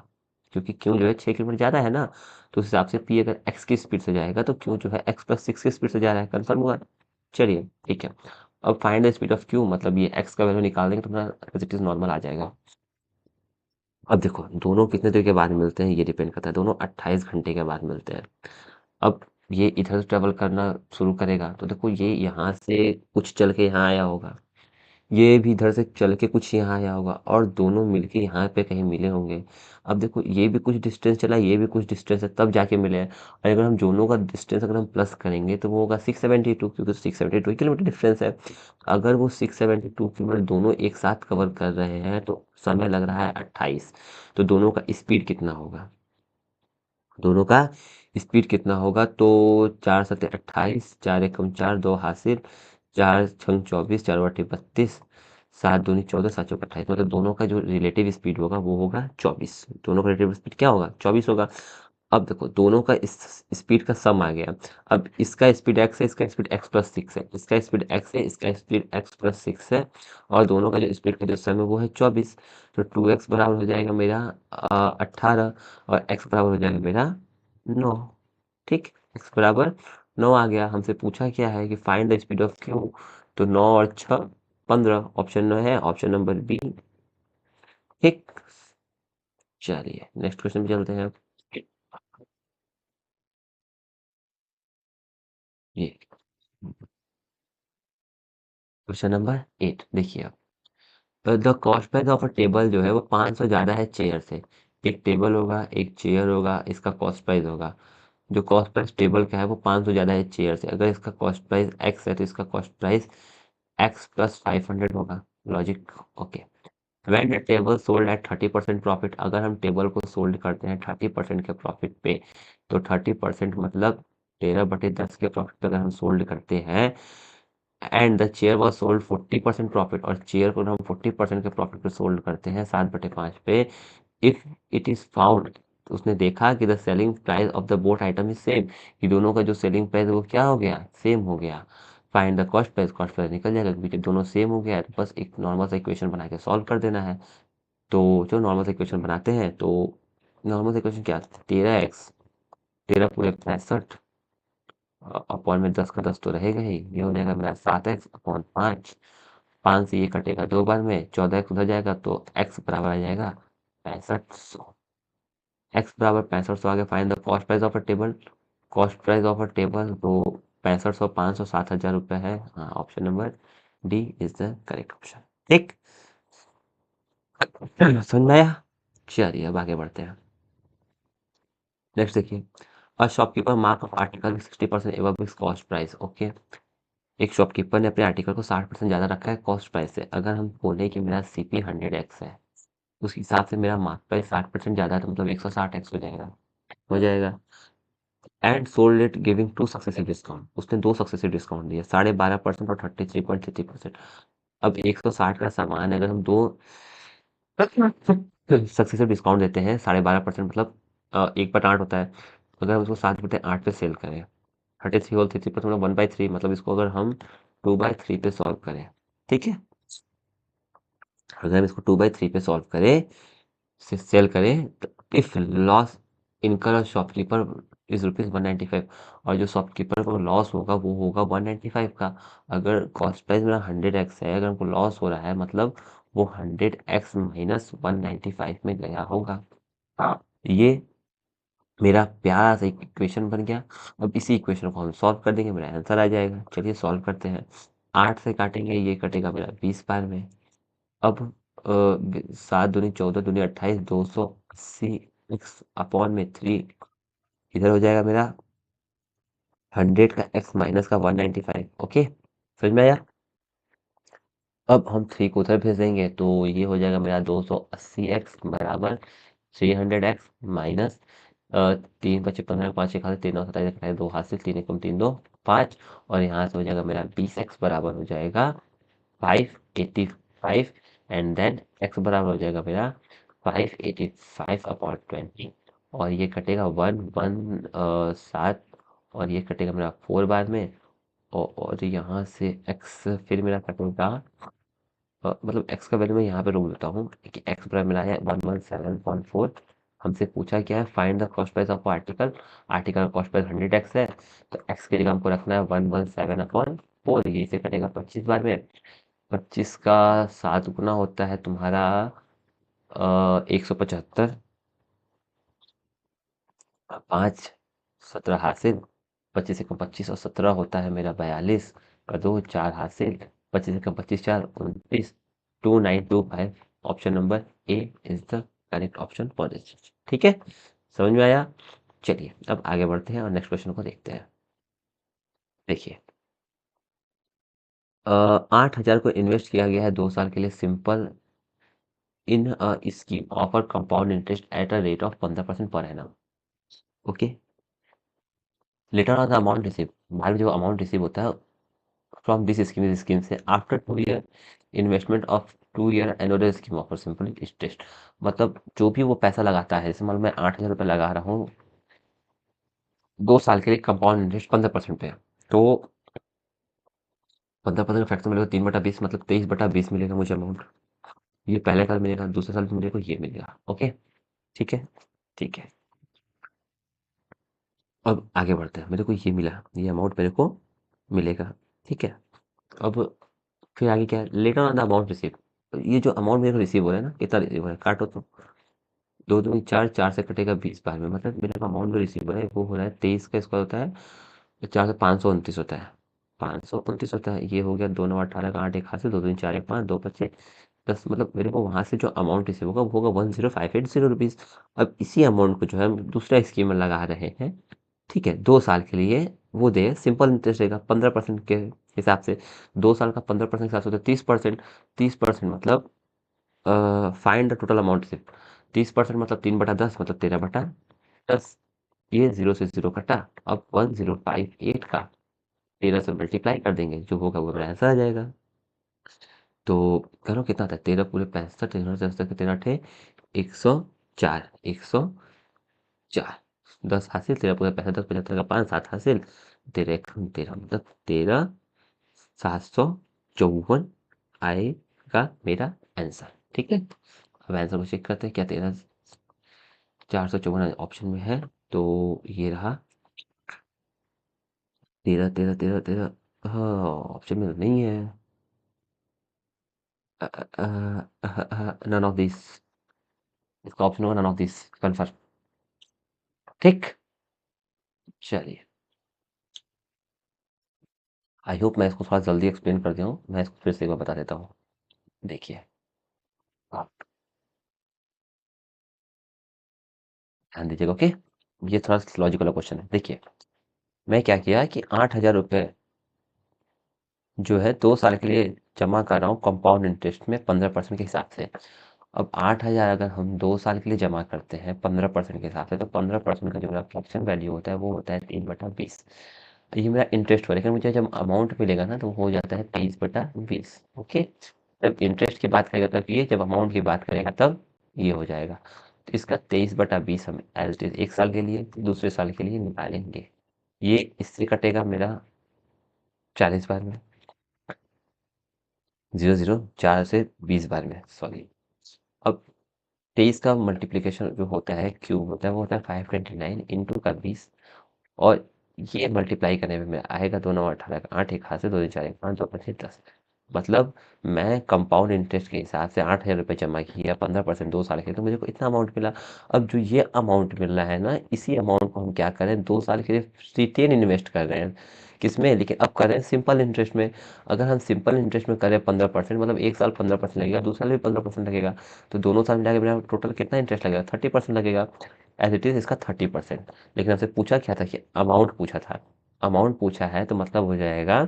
क्योंकि क्यू जो है 6 किलोमीटर ज़्यादा है ना, तो उस हिसाब से पी अगर एक्स की स्पीड से जाएगा तो क्यू जो है एक्स प्लस 6 की स्पीड से जा रहा है। कंफर्म हुआ? चलिए ठीक है, अब find the speed of Q, मतलब ये एक्स का वैल्यू निकाल देंगे तो हमारा एज इट इज नॉर्मल आ जाएगा। अब देखो दोनों कितने देर के बाद मिलते हैं ये डिपेंड करता है, दोनों 28 घंटे के बाद मिलते हैं। अब ये इधर से ट्रेवल करना शुरू करेगा, तो देखो ये यहाँ से कुछ चल के यहाँ आया होगा, ये भी इधर से चल के कुछ यहाँ आया होगा, और दोनों मिलके यहाँ पे कहीं मिले होंगे। अब देखो ये भी कुछ डिस्टेंस चला, ये भी कुछ डिस्टेंस है, तब जाके मिले हैं। और अगर हम दोनों का डिस्टेंस अगर हम प्लस करेंगे तो वो होगा 672, क्योंकि 672 किलोमीटर डिफरेंस है। अगर वो 672 किलोमीटर दोनों एक साथ कवर कर रहे हैं तो समय लग रहा है 28। तो दोनों का स्पीड कितना होगा, दोनों का स्पीड कितना होगा, तो 4 7 28, 4 एकम 4 2 हासिल, 4 6 24, 4 बटे 32, 7 दूनी 14 7 चौक 28, मतलब दोनों का जो रिलेटिव स्पीड होगा वो होगा 24। दोनों का रिलेटिव स्पीड क्या होगा, 24 होगा। अब देखो दोनों का इस स्पीड का सम आ गया। अब इसका स्पीड एक्स है, इसका स्पीड एक्स प्लस 6 है, इसका स्पीड एक्स है, इसका स्पीड एक्स प्लस 6 है, और दोनों का जो स्पीड का जो सम है वो है 24। तो 2x बराबर हो जाएगा मेरा 18, और x बराबर हो जाएगा मेरा 9। ठीक, x बराबर 9 आ गया। हमसे पूछा क्या है कि find the speed of Q, तो 9 और 6 15, ऑप्शन में है ऑप्शन नंबर बी। ठीक, चलिए नेक्स्ट क्वेश्चन पे चलते हैं। ये क्वेश्चन नंबर 8 देखिए, the cost price of a table जो है वो 500 ज़्यादा है चेयर से। एक टेबल होगा, एक चेयर होगा, इसका कॉस्ट प्राइस होगा। जो कॉस्ट प्राइस टेबल का है वो 500 ज़्यादा है चेयर से। अगर इसका कॉस्ट प्राइस एक्स है तो इसका कॉस्ट प्राइस x + 500 होगा। Logic okay. When the table sold at 30% profit, अगर हम टेबल को सोल्ड करते हैं 30% के प्रॉफिट पे, तो 30% मतलब 13/10 के प्रॉफिट पे अगर हम सोल्ड करते हैं, and the chair was sold 40% profit, और चेयर को हम 40% के प्रॉफिट पे सोल्ड करते हैं 7/5 पे, इफ इट इज फाउंड, तो उसने देखा कि the selling price of the both item is same, कि दोनों का जो सेलिंग प्राइस है वो क्या हो गया, सेम हो गया। फाइंड द कॉस्ट प्राइस निकल जाएगा क्योंकि दोनों सेम हो गया है, तो बस एक नॉर्मल सा इक्वेशन बना के सॉल्व कर देना है। तो जो नॉर्मल सा इक्वेशन बनाते हैं, तो नॉर्मल सा इक्वेशन क्या, 13x, 13 पूरे 65 अपॉन में 10 का 10 तो रहेगा ही, ये हो जाएगा मेरा 7x/5। 5 से ये कटेगा 2 बार में, 14x उधर जाएगा तो x बराबर आ जाएगा 6500। x बराबर 6500 आगे find the cost price of a table. Cost price of a table तो 6500, 500, 7000 रुपये है। हाँ, option number D is the correct option. ठीक, समझ में आया? चलिए अब आगे बढ़ते हैं। नेक्स्ट देखिए, a shopkeeper mark of article 60% above his cost price. Okay, एक शॉपकीपर ने अपने आर्टिकल को 60% ज़्यादा रखा है कॉस्ट प्राइस से। अगर हम बोले कि मेरा सीपी 100x है, उस हिसाब से मेरा मार्क प्राइस 60% ज़्यादा है, तो मतलब 160x हो जाएगा, हो जाएगा। And sold it giving 2 successive discount, उसने 2 सक्सेसिव डिस्काउंट दिए, 12.5% और 33.33%। अब 160 का सामान अगर हम 2 सक्सेसिव डिस्काउंट देते हैं, 12.5% मतलब 1/8 होता है। अगर हम उसको 7/8 पे सेल करें, 33 होल 33% मतलब 1/3, मतलब इसको अगर हम 2/3 पे सॉल्व करें, ठीक है, अगर हम इसको 2/3 पे सॉल्व करें, सेल करें, तो इफ लॉस इनकर शॉपकीपर इज ₹195, और जो शॉपकीपर को लॉस होगा वो होगा 195 का। अगर कॉस्ट प्राइस मेरा 100x है, अगर हमको लॉस हो रहा है, मतलब वो 100x माइनस 195 में गया होगा। ये मेरा प्यारा सा इक्वेशन बन गया। अब इसी इक्वेशन को हम सॉल्व कर देंगे, मेरा आंसर आ जाएगा। चलिए सॉल्व करते हैं। 8 से काटेंगे, ये कटेगा मेरा 20 बार में। अब 7 दूनी 14 दूनी 28, 280 एक्स अपॉन में 3, इधर हो जाएगा मेरा 100 का x माइनस का 195। ओके, समझ में आया? अब हम 3 को उधर भेज देंगे, तो ये हो जाएगा मेरा 280x बराबर 300x माइनस 3 × 5 = 15, 5 × 1 = 3, 9 × 27 = 2 हासिल, 3 × 3 = 5, और यहाँ से हो जाएगा मेरा 20x बराबर हो जाएगा 585, एंड देन x बराबर हो जाएगा मेरा 585/20, और ये कटेगा 117, और ये कटेगा मेरा 4 बार में, और यहाँ से x फिर मेरा कटेगा, मतलब x का वैल्यू मैं यहाँ पे रोक देता हूँ कि x बराबर मेरा है 117.4। हमसे पूछा क्या है, find the cost price of article. Article का कॉस्ट प्राइस 100x है, तो x की जगह हमको रखना है 117/4। ये से कटेगा 25 बार में। 25 का 7 गुना होता है तुम्हारा 175, 5 17 हासिल, 25 × 25 और 17 होता है मेरा 42 का 2 4 हासिल, 25 × 25 4 29, 2925। Option number A is the correct option for this. ठीक है, समझ में आया? चलिए अब आगे बढ़ते हैं और नेक्स्ट क्वेश्चन को देखते हैं। देखिए, 8,000 को इन्वेस्ट किया गया है 2 साल के लिए simple in scheme offer compound interest at a rate of 15% per annum. Okay, later on the amount receive, बाद में जो अमाउंट रिसीव होता है फ्रॉम दिस स्कीम से after 2 year investment of 2 year annual scheme offer simple interest, मतलब जो भी वो पैसा लगाता है, जैसे मान लो मैं 8,000 रुपये लगा रहा हूँ 2 साल के लिए, कंपाउंड इंटरेस्ट 15% पे, तो 15% फैक्टर मिलेगा 3/20, मतलब 23/20 मिलेगा मुझे अमाउंट। ये पहले साल मिलेगा, दूसरे साल मेरे को ये मिलेगा। ओके, ठीक है, ठीक है। अब आगे बढ़ते हैं, मेरे को ये मिला, ये अमाउंट मेरे को मिलेगा, ठीक है। अब फिर आगे क्या है, later on the amount receive, ये जो अमाउंट मेरे को रिसीव हो रहा है ना, कितना रिसीव हो रहा है, काटो तो, 2 दूनी 4, 4 से कटेगा 20 बार में, मतलब मेरे को अमाउंट जो रिसीव हो रहा है वो हो रहा है 23 का स्क्वायर होता है 4 से 529 होता है, 529 होता है। ये हो गया 2 9 18 का 8 एक हासिल, 2 दूनी 4 1 5 2 25 10, मतलब मेरे को वहां से जो अमाउंट रिसीव होगा वो होगा 10,580 रुपीज। अब इसी अमाउंट को जो है हम दूसरा स्कीम में लगा रहे हैं, ठीक है, 2 साल के लिए, वो दे सिंपल इंटरेस्ट रहेगा 15% के हिसाब से। 2 साल का 15% के हिसाब से होता है 30%। 30% मतलब फाइंड द टोटल अमाउंट सिर्फ, 30% मतलब 3/10 मतलब 13/10। ये 0 से 0 कटा, अब 1058 का 13 से मल्टीप्लाई कर देंगे, जो होगा वो मेरा आंसर आ जाएगा। तो करो कितना था, 13 पूरे 65, 13 से 13 थे 100, 4 104 10 हासिल, तेरह पूरा 65, 75 का 5 7 हासिल, तेरह एक 13 मतलब 13,754 आएगा मेरा आंसर। ठीक है, अब आंसर को चेक करते हैं क्या 13,454 ऑप्शन में है, तो ये रहा 13 13 13 13। हाँ, ऑप्शन में तो नहीं है। नन ऑफ दिस, इसका ऑप्शन होगा नन ऑफ दिस, कन्फर्म। ठीक, चलिए, आई होप मैं इसको थोड़ा जल्दी एक्सप्लेन कर दिया हूँ। मैं इसको फिर से एक बार बता देता हूँ। देखिए, आप ध्यान दीजिएगा, ओके। ये थोड़ा लॉजिकल क्वेश्चन है। देखिए, मैं क्या किया कि 8,000 रुपये जो है 2 साल के लिए जमा कर रहा हूँ कंपाउंड इंटरेस्ट में 15% के हिसाब से। अब 8,000 अगर हम 2 साल के लिए जमा करते हैं 15% के हिसाब से, तो 15% का जो मेरा फ्रैक्शन वैल्यू होता है वो होता है 3/20। ये मेरा इंटरेस्ट हो, लेकिन मुझे जब अमाउंट मिलेगा ना तो वो हो जाता है 23/20। ओके, जब इंटरेस्ट की बात करेगा तब ये, जब अमाउंट की बात करेगा तब ये हो जाएगा। तो इसका 23/20 हम एज इट इज 1 साल के लिए, दूसरे साल के लिए निकालेंगे। ये इससे कटेगा मेरा 40 बार में, 0 0 4 से 20 बार में, सॉरी। अब 23 का मल्टीप्लिकेशन जो होता है, क्यूब होता है, वो होता है 529 इंटू का 20। और ये मल्टीप्लाई करने में मेरा आएगा 2 9 18 का 8, एक हाथ से 2 2 4 1 5 2 5 10। मतलब मैं कंपाउंड इंटरेस्ट के हिसाब से 8,000 रुपये जमा किया 15% 2 साल के, तो मुझे को इतना अमाउंट मिला। अब जो ये अमाउंट मिल रहा है ना, इसी अमाउंट को हम क्या करें, 2 साल के लिए रिटेन इन्वेस्ट कर रहे हैं। किसमें, लेकिन अब कर रहे हैं सिंपल इंटरेस्ट में। अगर हम सिंपल इंटरेस्ट में करें 15%, मतलब 1 साल 15% लगेगा, 2 साल भी 15% लगेगा, तो दोनों साल मिला के मेरा टोटल कितना इंटरेस्ट लगेगा, 30% लगेगा। एज इट इज़ इसका 30%। लेकिन हमसे पूछा क्या था कि अमाउंट पूछा था। अमाउंट पूछा है तो मतलब हो जाएगा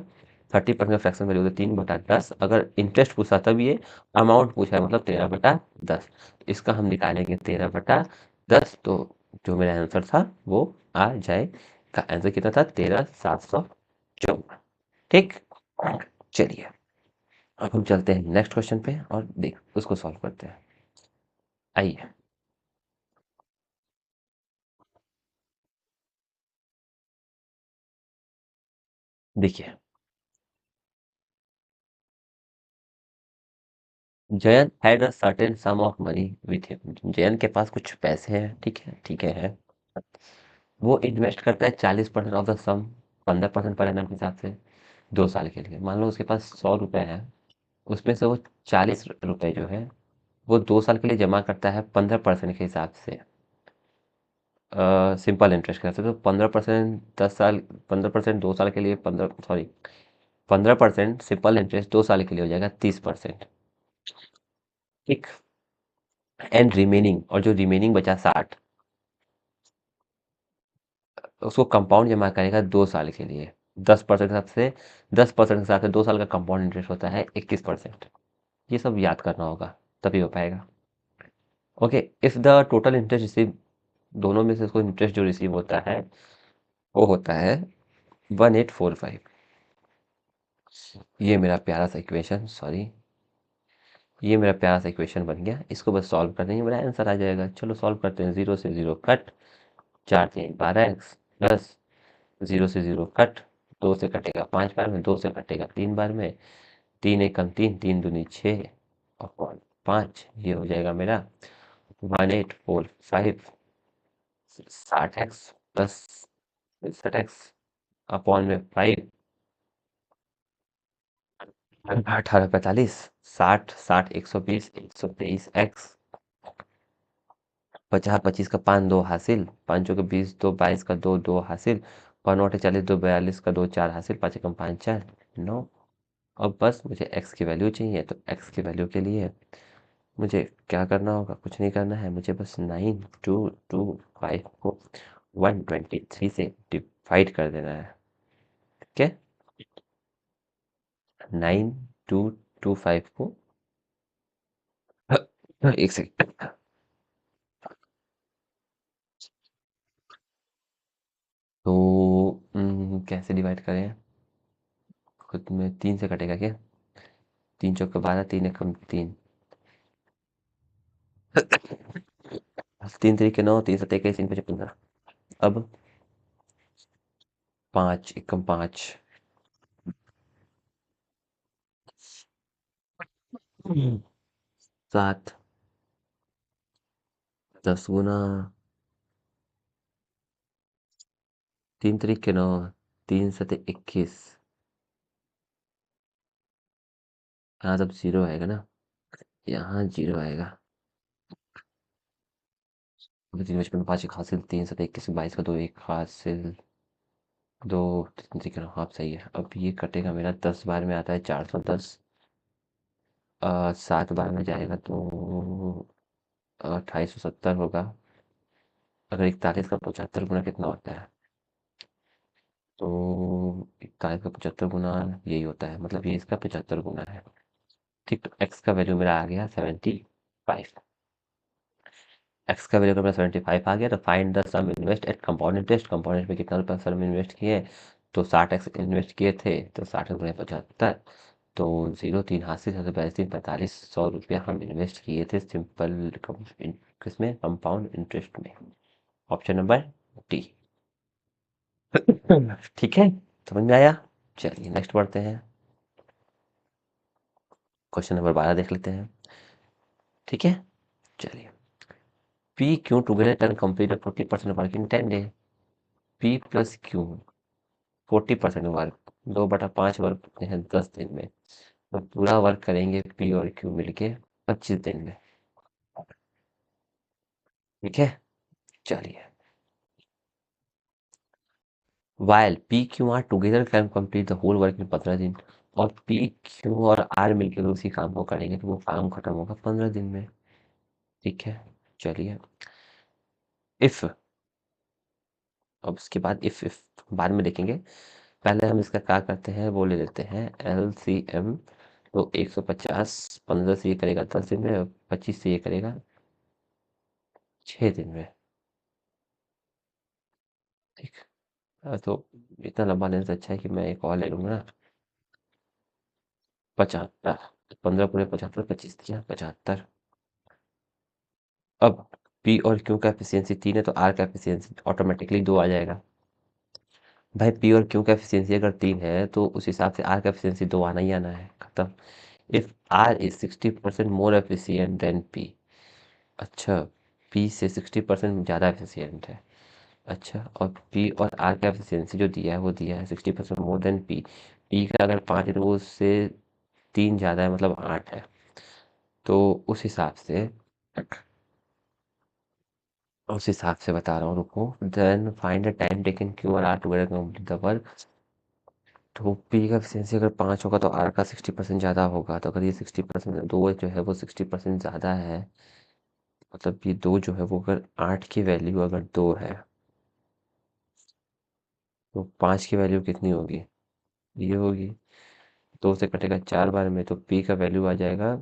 30% का फ्रैक्शन वैल्यू होता है 3/10। अगर इंटरेस्ट पूछा तब ये, अमाउंट पूछा है मतलब 13/10। इसका हम निकालेंगे 13/10, तो जो मेरा आंसर था वो आ जाएगा। आंसर कितना था, 13,754। ठीक, चलिए, अब हम चलते हैं नेक्स्ट क्वेश्चन पे और देख उसको सॉल्व करते हैं। आइए, देखिए, Jayant had a certain some of money with him. Jayant के पास कुछ पैसे हैं, ठीक है, ठीक है। वो इन्वेस्ट करता है 40% of the some, 15% per annum के हिसाब से 2 साल के लिए। मान लो उसके पास 100 रुपए है, उसमें से वो 40 रुपए जो है वो 2 साल के लिए जमा करता है 15% के हिसाब से, सिंपल इंटरेस्ट के हिसाब से। तो 15% 10 साल, 15% 2 साल के लिए, 15% सिंपल इंटरेस्ट 2 साल के लिए हो जाएगा 30%। ठीक, एंड रिमेनिंग, और जो रिमेनिंग बचा 60, उसको कंपाउंड जमा करेगा 2 साल के लिए 10% के हिसाब से। 10% के हिसाब से 2 साल का कंपाउंड इंटरेस्ट होता है 21%। ये सब याद करना होगा तभी हो पाएगा। Okay, if the total interest receive, दोनों में से उसको इंटरेस्ट जो रिसीव होता है वो होता है 1845। ये मेरा प्यारा सा इक्वेशन, सॉरी, ये मेरा प्यारा सा इक्वेशन बन गया। इसको बस सॉल्व कर देंगे, मेरा आंसर आ जाएगा। चलो सॉल्व करते हैं। 0 से 0 कट, 4 3 12x प्लस 0 से 0 कट, 2 से कटेगा 5 बार में, 2 से कटेगा 3 बार में, 3 1 कम 3, 3 दूनी 6 अपॉन 5। ये हो जाएगा मेरा 1845 60x प्लस 60x अपॉन में 5, 1845। 60 120 123x, 50 25 का 5 2 हासिल, 5 के 20 2 22 का 2 2 हासिल, 5 9 40 2 42 का 2 4 हासिल, 5 1 5 4 9। अब बस मुझे x की वैल्यू चाहिए, तो x की वैल्यू के लिए मुझे क्या करना होगा, कुछ नहीं करना है, मुझे बस 9225 को 123 से डिवाइड कर देना है। ठीक है, 9225 को एक सेकंड, तो कैसे डिवाइड करें, खुद में 3 से कटेगा क्या, 3 चौके 12, 3 1 कम 3, 3 3 के 9, 3 7 21, 3 5 15। अब 5 एकम 5, 7, 10 गुना 3 3 के 9, 3 7 21। यहाँ तब 0 आएगा ना, यहाँ 0 आएगा। अभी 3 55 5 एक हासिल, 3 7 21 22 का 2 एक हासिल, 2 3 3 के 9 हाफ सही है। अब ये कटेगा मेरा 10 बार में आता है 410, 7 बार में जाएगा तो 2870 होगा। अगर 41 का 75 गुना कितना होता है, तो 41 का 75 गुना यही होता है, मतलब ये इसका 75 गुना है। ठीक, तो एक्स का वैल्यू मेरा आ गया 75। एक्स का वैल्यू अगर मेरा 75 आ गया तो find the sum invest at compound interest. Compound interest में कितना रुपया सम इन्वेस्ट किए, तो 60x इन्वेस्ट किए थे, तो 60 गुना 75, तो 0 3 हाथ से 7 45 100 रुपया हम इन्वेस्ट किए थे सिंपल किसमें, कंपाउंड इंटरेस्ट में। Option number D. ठीक है, समझ में आया। चलिए नेक्स्ट बढ़ते हैं, क्वेश्चन नंबर 12 देख लेते हैं। ठीक है, चलिए। P Q together can complete 40% work in 10 day. P plus Q 40% work, 2/5 work करते हैं 10 दिन में, तो पूरा वर्क करेंगे पी और क्यू मिलके 25 दिन में। ठीक है, चलिए। While P Q R together can complete the whole work in 15 दिन, और पी क्यू और आर मिलकर उसी काम को करेंगे तो वो काम खत्म होगा 15 दिन में। ठीक है, चलिए। इफ, अब इसके बाद इफ बाद में देखेंगे, पहले हम इसका क्या करते हैं वो ले लेते हैं LCM। तो 150 15 से ये करेगा 10 दिन में, और 25 से ये करेगा 6 दिन में। ठीक, तो इतना लंबा लेने से अच्छा है कि मैं एक और ले लूँगा ना। 75, 15 पूरे 75, 25 दिया 75। अब पी और क्यू का एफिशिएंसी 3 है, तो आर का एफिशिएंसी ऑटोमेटिकली 2 आ जाएगा। भाई पी और क्यू का एफिशिएंसी अगर 3 है तो उस हिसाब से आर का एफिशिएंसी 2 आना ही आना है, खत्म। If R is 60% more efficient than P. अच्छा, पी से 60% ज़्यादा एफिशिएंट है। अच्छा, और पी और आर का एफिशिएंसी जो दिया है वो दिया है 60% मोर देन पी। पी का अगर 5 रोज से 3 ज़्यादा है, मतलब 8 है, तो उस हिसाब से बता रहा हूँ, रुको। Then find the time taken Q और R together complete the work. तो पी का एफिशिएंसी अगर 5 होगा तो आर का 60% ज़्यादा होगा, तो अगर ये 60%, दो जो है वो 60% ज़्यादा है, मतलब ये दो जो है वो अगर 8 की वैल्यू अगर 2 है, तो 5 की वैल्यू कितनी होगी, ये होगी। 2 से कटेगा 4 बार में, तो पी का वैल्यू आ जाएगा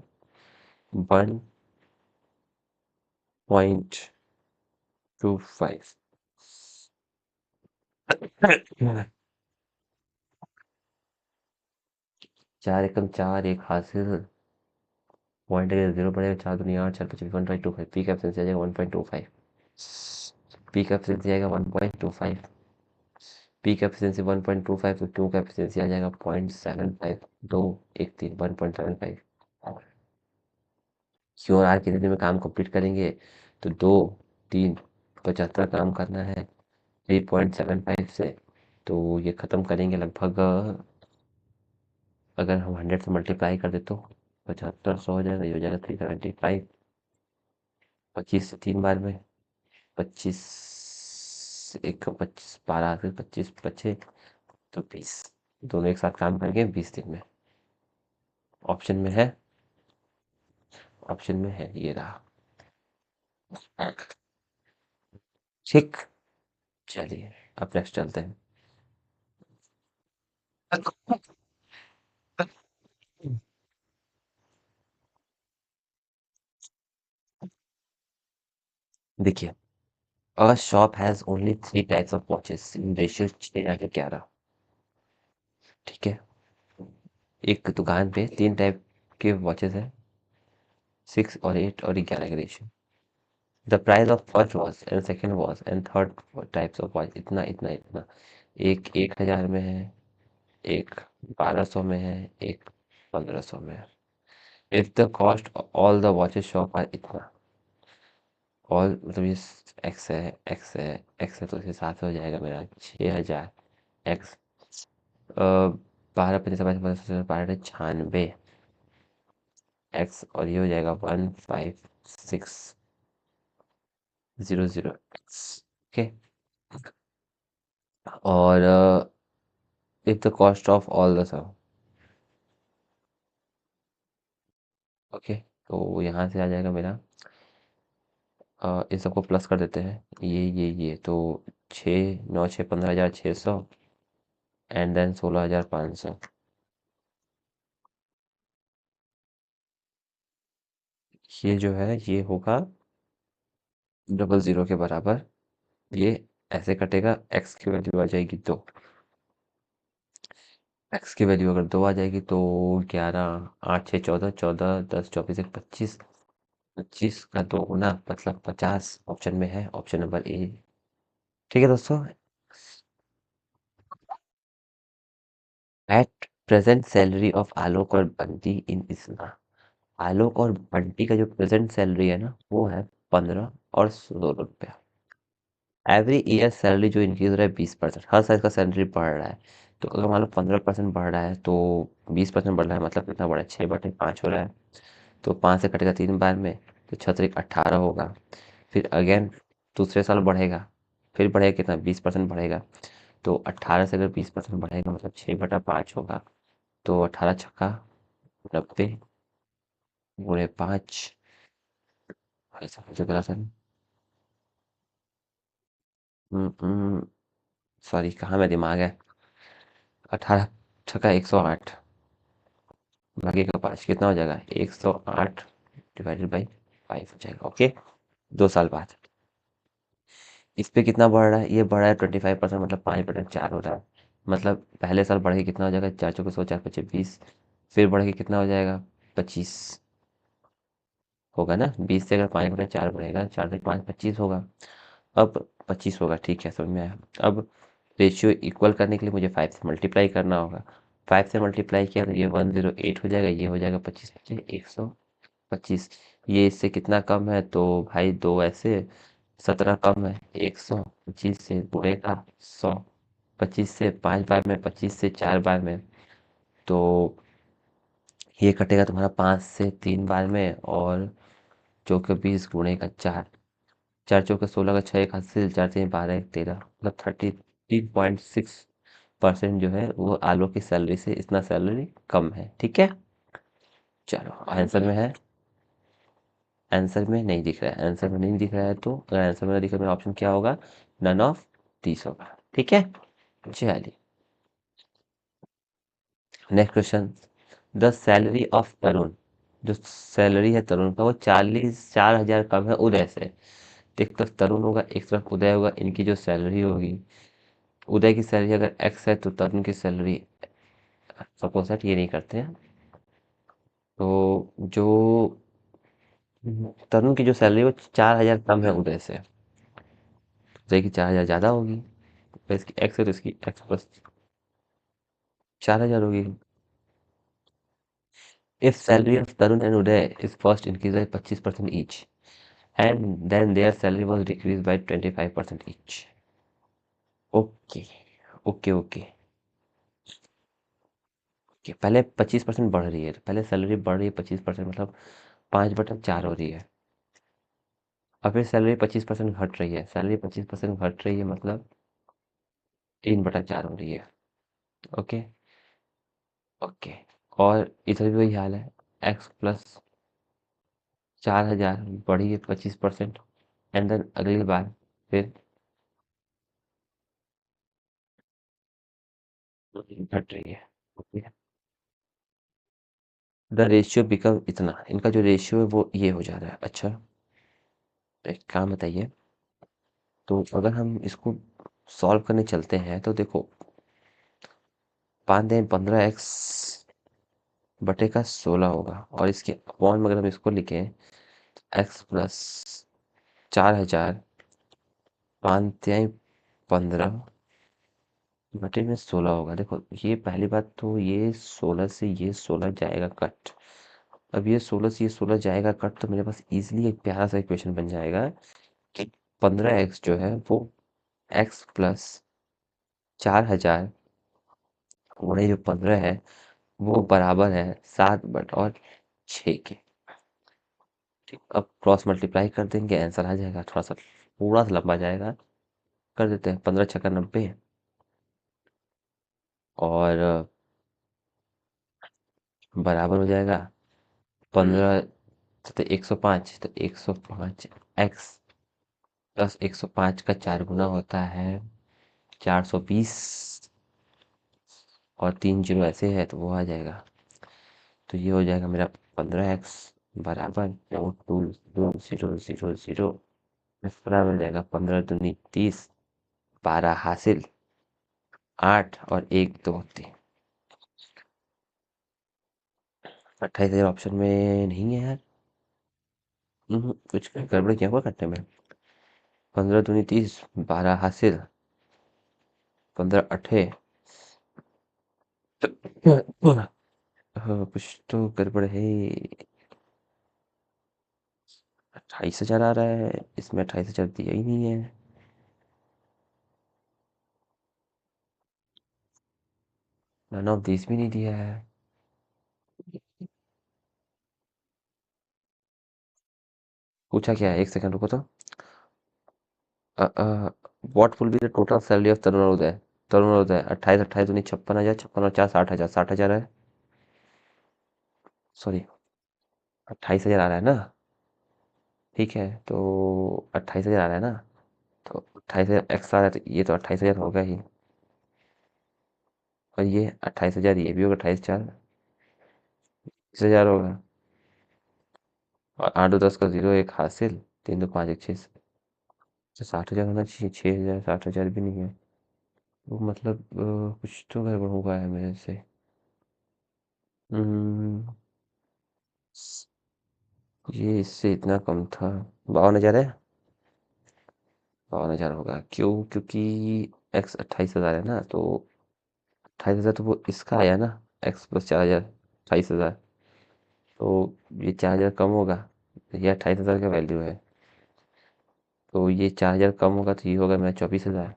1.25। 4 एकम 4 एक हासिल, पॉइंट अगर 0 पड़ेगा, 4 दुनिया 8 4 25 1.25। पी का एफिशिएंसी आ जाएगा 1.25। पी का एफिशिएंसी आएगा 1.25। पी का एफिशिएंसी 1.25, तो क्यू का एफिशिएंसी आ जाएगा 0.75। 2 1 3 1.75। क्यू और आर कितने दिन में काम कंप्लीट करेंगे, तो 2 3 75 काम करना है 3.75 से, तो ये ख़त्म करेंगे लगभग, अगर हम 100 से मल्टीप्लाई कर दे तो 75 100 हो जाएगा, ये हो जाएगा 375। 25 से 3 बार में, 25 एक 25 12 से 25 बचे, तो 20, दोनों एक साथ काम करेंगे 20 दिन में। ऑप्शन में है, ऑप्शन में है, ये रहा। ठीक, चलिए अब नेक्स्ट चलते हैं। देखिए, a shop has only 3 types of watches in ratio 6:11। ठीक है, एक दुकान पे 3 टाइप के वॉचेस हैं, 6 और 8 और 11 के ratio. The price of first watch and second watch and third types of watch इतना इतना इतना। एक 1,000 में है, एक 1,200 में है, एक 1,500 में है। If the cost all the watches shop are इतना, ऑल मतलब ये एक्स है, एक्स है, एक्स है, तो इस हिसाब से हो जाएगा मेरा 6,000 एक्स 12, 25, 25, 12, 96 एक्स, और ये हो जाएगा 156,000 एक्स। ओके। और if the cost of all the sum. Okay. तो यहाँ से आ जाएगा मेरा इन सबको प्लस कर देते हैं, ये तो 6, 9, 6, 15,600 एंड देन 16,500। ये जो है ये होगा 00 के बराबर। ये ऐसे कटेगा, एक्स की वैल्यू आ जाएगी 2। एक्स की वैल्यू अगर 2 आ जाएगी तो 11, 8, 6, 14, 14, 10, 24, 1, 25, 25 का 2 गुना मतलब 50 ऑप्शन में है, ऑप्शन नंबर ए। ठीक है दोस्तों। एट प्रेजेंट सैलरी ऑफ आलोक और बंटी इन इसना। आलोक और बंटी का जो प्रेजेंट सैलरी है ना वो है 15 और 16 रुपया। एवरी ईयर सैलरी जो इंक्रीज हो रहा है 20%, हर साल का सैलरी बढ़ रहा है। तो अगर मान लो 15% बढ़ रहा है तो 20% बढ़ रहा है, मतलब कितना बढ़ा है, 6/5 हो रहा है। तो 5 से कटेगा 3 बार में, तो 6×3 = 18 होगा। फिर अगेन दूसरे साल बढ़ेगा, फिर बढ़ेगा कितना, 20% बढ़ेगा। तो 18 से अगर 20% बढ़ेगा मतलब 6/5 होगा। तो 18 छक्का 90 × 5, ऐसा कुछ गलत है। सॉरी, कहाँ में दिमाग है। 18 छक्का 108 भागे का 5 कितना हो जाएगा, 108 डिवाइडेड बाई 5 हो जाएगा। ओके। 2 साल बाद इस पे कितना बढ़ रहा है, ये बढ़ रहा है 25%, मतलब 5/4 हो रहा है। मतलब पहले साल बढ़ के कितना हो जाएगा, 4×4 = 100, 4×5 = 20। फिर बढ़ के कितना हो जाएगा, 25 होगा ना। 20 से अगर 5/4 बढ़ेगा, 4 से 5 25 होगा। अब 25 होगा, ठीक है, समझ में आया। अब रेशियो इक्वल करने के लिए मुझे 5 से मल्टीप्लाई करना होगा। 5 से मल्टीप्लाई किया तो ये 108 हो जाएगा, ये हो जाएगा 25 25 125। ये इससे कितना कम है, तो भाई दो ऐसे 17 कम है, 125 से गुणेगा 100। 25 से 5 बार में, 25 से 4 बार में, तो ये कटेगा तुम्हारा 5 से 3 बार में, और चौके 20 गुणेगा 4, 4×4 = 16 का 6 एक हाथ से, 4×3 = 12, 13, मतलब 33.6% जो है वो आलोक की सैलरी से इतना सैलरी कम है। ठीक है। चलो आंसर में है, आंसर में नहीं दिख रहा है, आंसर में नहीं दिख रहा है, तो अगर आंसर में नहीं दिख रहा है मेरा ऑप्शन क्या होगा, नन ऑफ दिस होगा। ठीक है। चलिए next question. The salary of Tarun, जो सैलरी है तरुण का वो 4,000 कम है उदय से। एक तरफ तरुण होगा, एक तरफ उदय होगा, इनकी जो सैलरी होगी, उदय की सैलरी अगर एक्स है तो तरुण की सैलरी, सपोज दैट ये नहीं करते हैं, तो जो तरुण की जो सैलरी है वो 4,000 कम है उदय से। उदय की 4,000 ज़्यादा होगी, तो इसकी एक्स है तो इसकी एक्स प्लस 4,000 होगी। If salary of Tarun and Uday is first increase by 25% each and then their salary was decrease by 25% each. Okay okay okay okay. पहले 25% बढ़ रही है, पहले सैलरी बढ़ रही है 25%, मतलब 5/4 हो रही है। और फिर सैलरी 25% घट रही है, सैलरी 25% घट रही है, मतलब 3/4 हो रही है। Okay okay. और इधर भी वही हाल है, एक्स प्लस 4,000 बढ़ी है 25%, एंड देन अगली बार फिर घट रही है। ओके। द रेशियो बिकम इतना, इनका जो रेशियो है वो ये हो जा रहा है। अच्छा, तो एक काम बताइए, तो अगर हम इसको सॉल्व करने चलते हैं तो देखो, 5×15 x/16 होगा, और इसके अपॉन में अगर हम इसको लिखें, एक्स प्लस 4,000 5 15 बटे में 16 होगा। देखो ये पहली बात तो ये 16 से ये 16 जाएगा कट। अब ये 16 से ये 16 जाएगा कट तो मेरे पास इजीली एक प्यारा सा इक्वेशन बन जाएगा कि 15x जो है वो x प्लस 4,000 गुणे जो 15 है वो बराबर है 7/6 के। ठीक, अब क्रॉस मल्टीप्लाई कर देंगे आंसर आ जाएगा। थोड़ा सा थोड़ा सा लंबा जाएगा, कर देते हैं। 15×6 = 90 और बराबर हो जाएगा 15 105। तो 105x प्लस 105 का 4 गुना होता है 420 और 3 0 ऐसे है तो वो आ जाएगा। तो ये हो जाएगा मेरा 15x बराबर 42000 बराबर हो जाएगा 15×2 = 30 12 हासिल 8 और 1 2 3। 28,000 ऑप्शन में नहीं है यार। कुछ गड़बड़ किया हुआ करने में। 15×2 = 30 12 हासिल 15 8 हाँ, कुछ तो गड़बड़ है। 28,000 आ रहा है, इसमें 28,000 दिया ही नहीं है। नन ऑफ दिस भी नहीं दिया है। पूछा क्या है, एक सेकंड रुको तो। What will be the total salary of Tarun Uday. 28 28 दूनी 56,000 56 और 4 60,000 60,000 है। सॉरी 28,000 आ रहा है ना। ठीक है तो 28,000 आ रहा है ना। तो 28,000 एक्स्ट्रा आ रहा है तो ये तो 28,000 होगा ही। और ये 28,000 ये भी होगा 28 4 20,000 होगा। और 8 2 10 का 0 1 हासिल 3 2 5 1 6 तो 60,000 होना चाहिए। 6,000 60,000 भी नहीं है। वो मतलब कुछ तो गड़बड़ हुआ है मेरे से। हम्म, ये इससे इतना कम था। 52,000 है। 52,000 होगा क्यों, क्योंकि एक्स 28,000 है ना तो 28,000 तो वो इसका आया ना। X plus 4,000 28,000। तो ये 4,000 कम होगा। ये 28,000 का वैल्यू है तो ये 4,000 कम होगा तो ये होगा मेरा 24,000।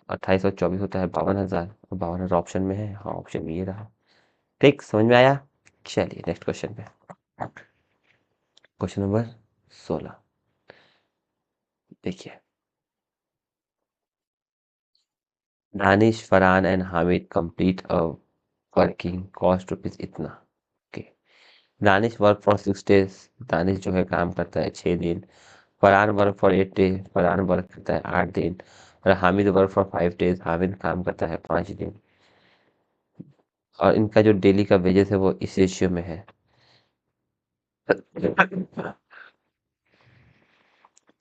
28 और 24 होता है 52,000 और 52,000 ऑप्शन में है। हाँ ऑप्शन में ये रहा। ठीक समझ में आया। चलिए नेक्स्ट क्वेश्चन पे। क्वेश्चन नंबर 16 देखिए। Danish Farhan and Hamid complete a working cost rupees इतना। Okay. Danish work for 6 days। Danish जो है काम करता है 6 दिन। Farhan work for 8 days। Farhan work करता है 8 दिन। और Hamid work for 5 days। Hamid काम करता है 5 दिन। और इनका जो डेली का वेजेस है वो इस रेशियो में है।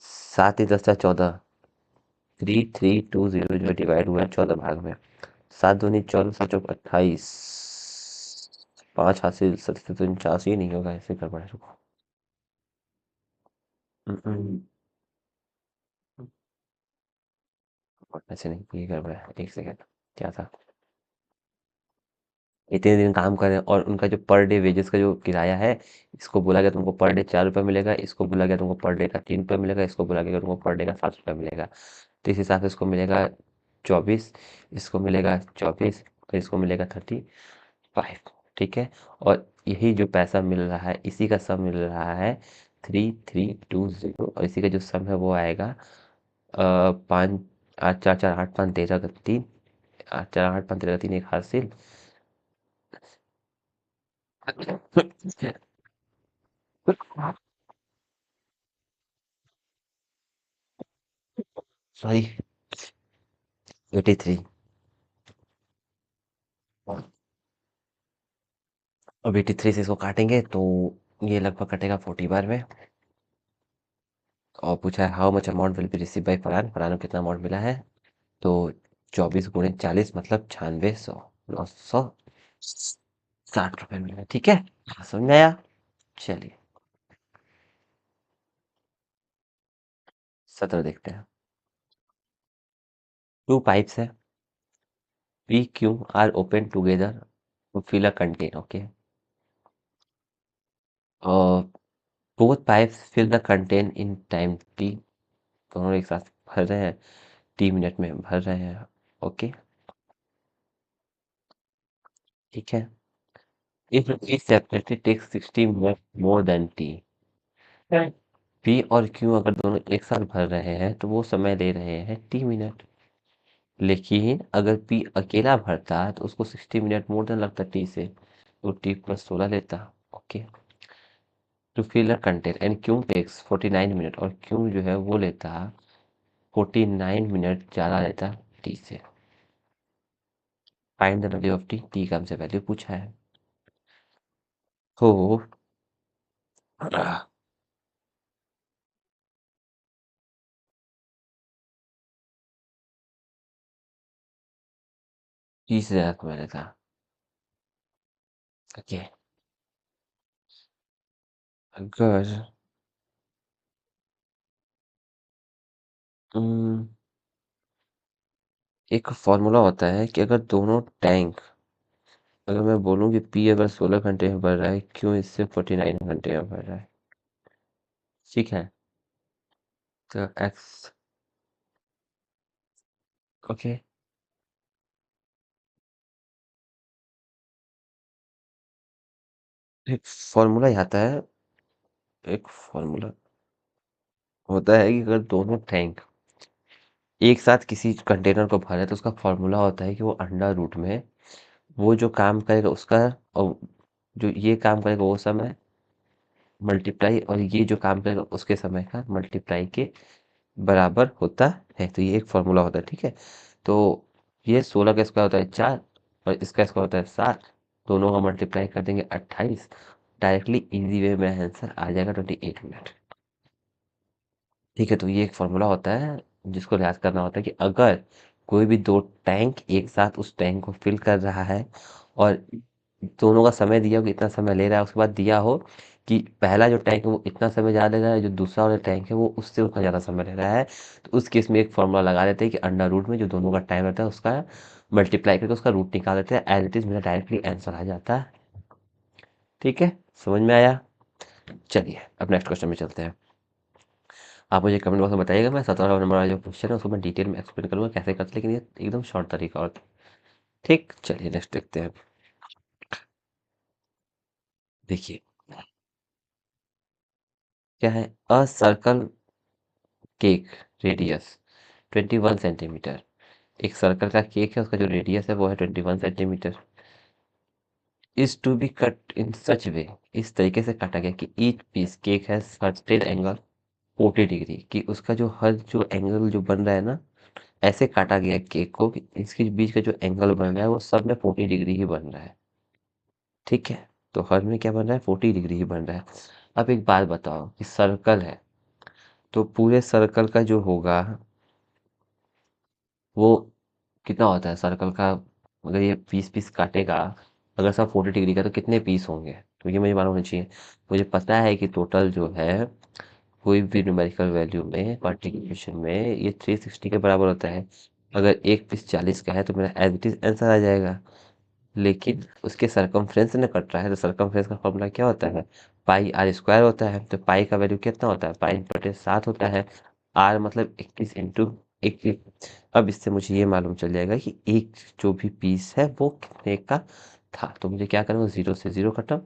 7×10 = 14। 3 3 2 0 जो डिवाइड हुआ है 14 भाग में। 7 दूनी 14 7 चौक 28 5 हासिल 77 49 ये नहीं होगा, ऐसे गड़बड़ है। रुको। हम्म, ऐसे नहीं, ये गड़बड़ है। एक सेकेंड क्या था। इतने दिन काम कर रहे हैं और उनका जो पर डे वेजेस का जो किराया है, इसको बोला गया तुमको पर डे 4 रुपये मिलेगा, इसको बोला गया तुमको पर डे का 3 रुपये मिलेगा, इसको बोला गया तुमको पर डे का 7 रुपये मिलेगा। तो इस हिसाब से इसको मिलेगा 24, इसको मिलेगा 24 और इसको मिलेगा 35। ठीक है। और यही जो पैसा मिल रहा है इसी का सम मिल रहा है 3320 और इसी का जो सम है वो आएगा 5 8 4 4 8 5 13 का 3 8 4 8 5 13 का 3 एक हासिल। सॉरी 83। अब 83 से इसको काटेंगे तो ये लगभग कटेगा 40 बार में। और पूछा है how much amount will be receive by Farhan. Farhan को कितना अमाउंट मिला है। तो 24 × 40 मतलब 9600 960 रुपये मिला। ठीक है समझ में आया। चलिए 17 देखते हैं। टू पाइप्स है, P Q are open together to fill a container. Okay. Uh, both pipes fill the container in time t. दोनों एक साथ भर रहे हैं, t मिनट में भर रहे हैं। ओके, ठीक है। If each separately takes 60 minutes more than t, P और Q अगर दोनों एक साथ भर रहे हैं तो वो समय ले रहे हैं t मिनट। लेकिन अगर P अकेला भरता तो उसको 60 मिनट मोर देन लगता t से, तो t+16 लेता। Okay, to fill a container and Q takes 49 minute, और क्यू जो है वो लेता 49 मिनट ज़्यादा लेता टी से। Find the value of T, T का हमसे वैल्यू पूछा है। तो टी से ज़्यादा समय लेता। ओके, अगर हम्म, एक फॉर्मूला होता है कि अगर दोनों टैंक, अगर मैं बोलूँ कि पी अगर 16 घंटे में भर रहा है, क्यों इससे 49 घंटे में भर रहा है, ठीक है। तो एक्स, ओके, एक फॉर्मूला आता है, एक फॉर्मूला होता है कि अगर दोनों टैंक एक साथ किसी कंटेनर को भरे तो उसका फॉर्मूला होता है कि वो अंडर रूट में वो जो काम करेगा उसका, और जो ये काम करेगा वो समय मल्टीप्लाई, और ये जो काम करेगा उसके समय का मल्टीप्लाई के बराबर होता है। तो ये एक फॉर्मूला होता है, ठीक है। तो ये 16 का स्क्वायर होता है 4, और इसका स्क्वायर होता है 7। दोनों का मल्टीप्लाई कर देंगे 28। डायरेक्टली इजी वे में आंसर आ जाएगा 28 मिनट। ठीक है, तो ये एक फॉर्मूला होता है जिसको याद करना होता है कि अगर कोई भी दो टैंक एक साथ उस टैंक को फिल कर रहा है, और दोनों का समय दिया हो कि इतना समय ले रहा है, उसके बाद दिया हो कि पहला जो टैंक है वो इतना समय ज़्यादा ले रहा है, जो दूसरा वाला टैंक है वो उससे उतना ज़्यादा समय ले रहा है, तो उस केस में एक फॉर्मूला लगा देते हैं कि अंडर रूट में जो दोनों का टाइम रहता है उसका मल्टीप्लाई करके उसका रूट निकाल देते हैं। एज इट इज़ मेरा डायरेक्टली आंसर आ जाता है। ठीक है, समझ में आया। चलिए अब नेक्स्ट क्वेश्चन में चलते हैं। आप मुझे कमेंट बॉक्स में बताइएगा, मैं 17 नंबर वाला जो क्वेश्चन है उसको मैं डिटेल में एक्सप्लेन करूँगा कैसे करते हैं, लेकिन ये एकदम शॉर्ट तरीका और ठीक। चलिए नेक्स्ट देखते हैं। देखिए क्या है, a circle cake radius 21 centimetre. एक सर्कल का केक है, उसका जो रेडियस है वो है 21 centimetre. Is to be cut in such way, इस तरीके से काटा गया कि ईच पीस केक है सर्टेन एंगल 40 डिग्री, कि उसका जो हर जो एंगल जो बन रहा है ना, ऐसे काटा गया है केक को कि इसके बीच का जो एंगल बन रहा है वो सब में 40 डिग्री ही बन रहा है। ठीक है, तो हर में क्या बन रहा है, 40 डिग्री ही बन रहा है। अब एक बात बताओ कि सर्कल है, तो पूरे सर्कल का जो होगा वो कितना होता है सर्कल का, अगर ये पीस पीस काटेगा, अगर सब 40 डिग्री का तो कितने पीस होंगे, तो ये मुझे मालूम होना चाहिए। मुझे पता है कि टोटल जो है कोई भी न्यूमेरिकल वैल्यू में मल्टीप्लिकेशन में ये 360 के बराबर होता है। अगर एक पीस 40 का है तो मेरा एज इट इज आंसर आ जाएगा। लेकिन उसके सरकमफ्रेंस ने कट रहा है, तो सरकमफ्रेंस का फॉर्मूला क्या होता है, पाई आर स्क्वायर होता है। तो पाई का वैल्यू कितना होता है, पाई/7 होता है। आर मतलब 21 × 21। अब इससे मुझे ये मालूम चल जाएगा कि एक जो भी पीस है वो कितने का था। तो मुझे क्या करना है, 0 से 0 खत्म,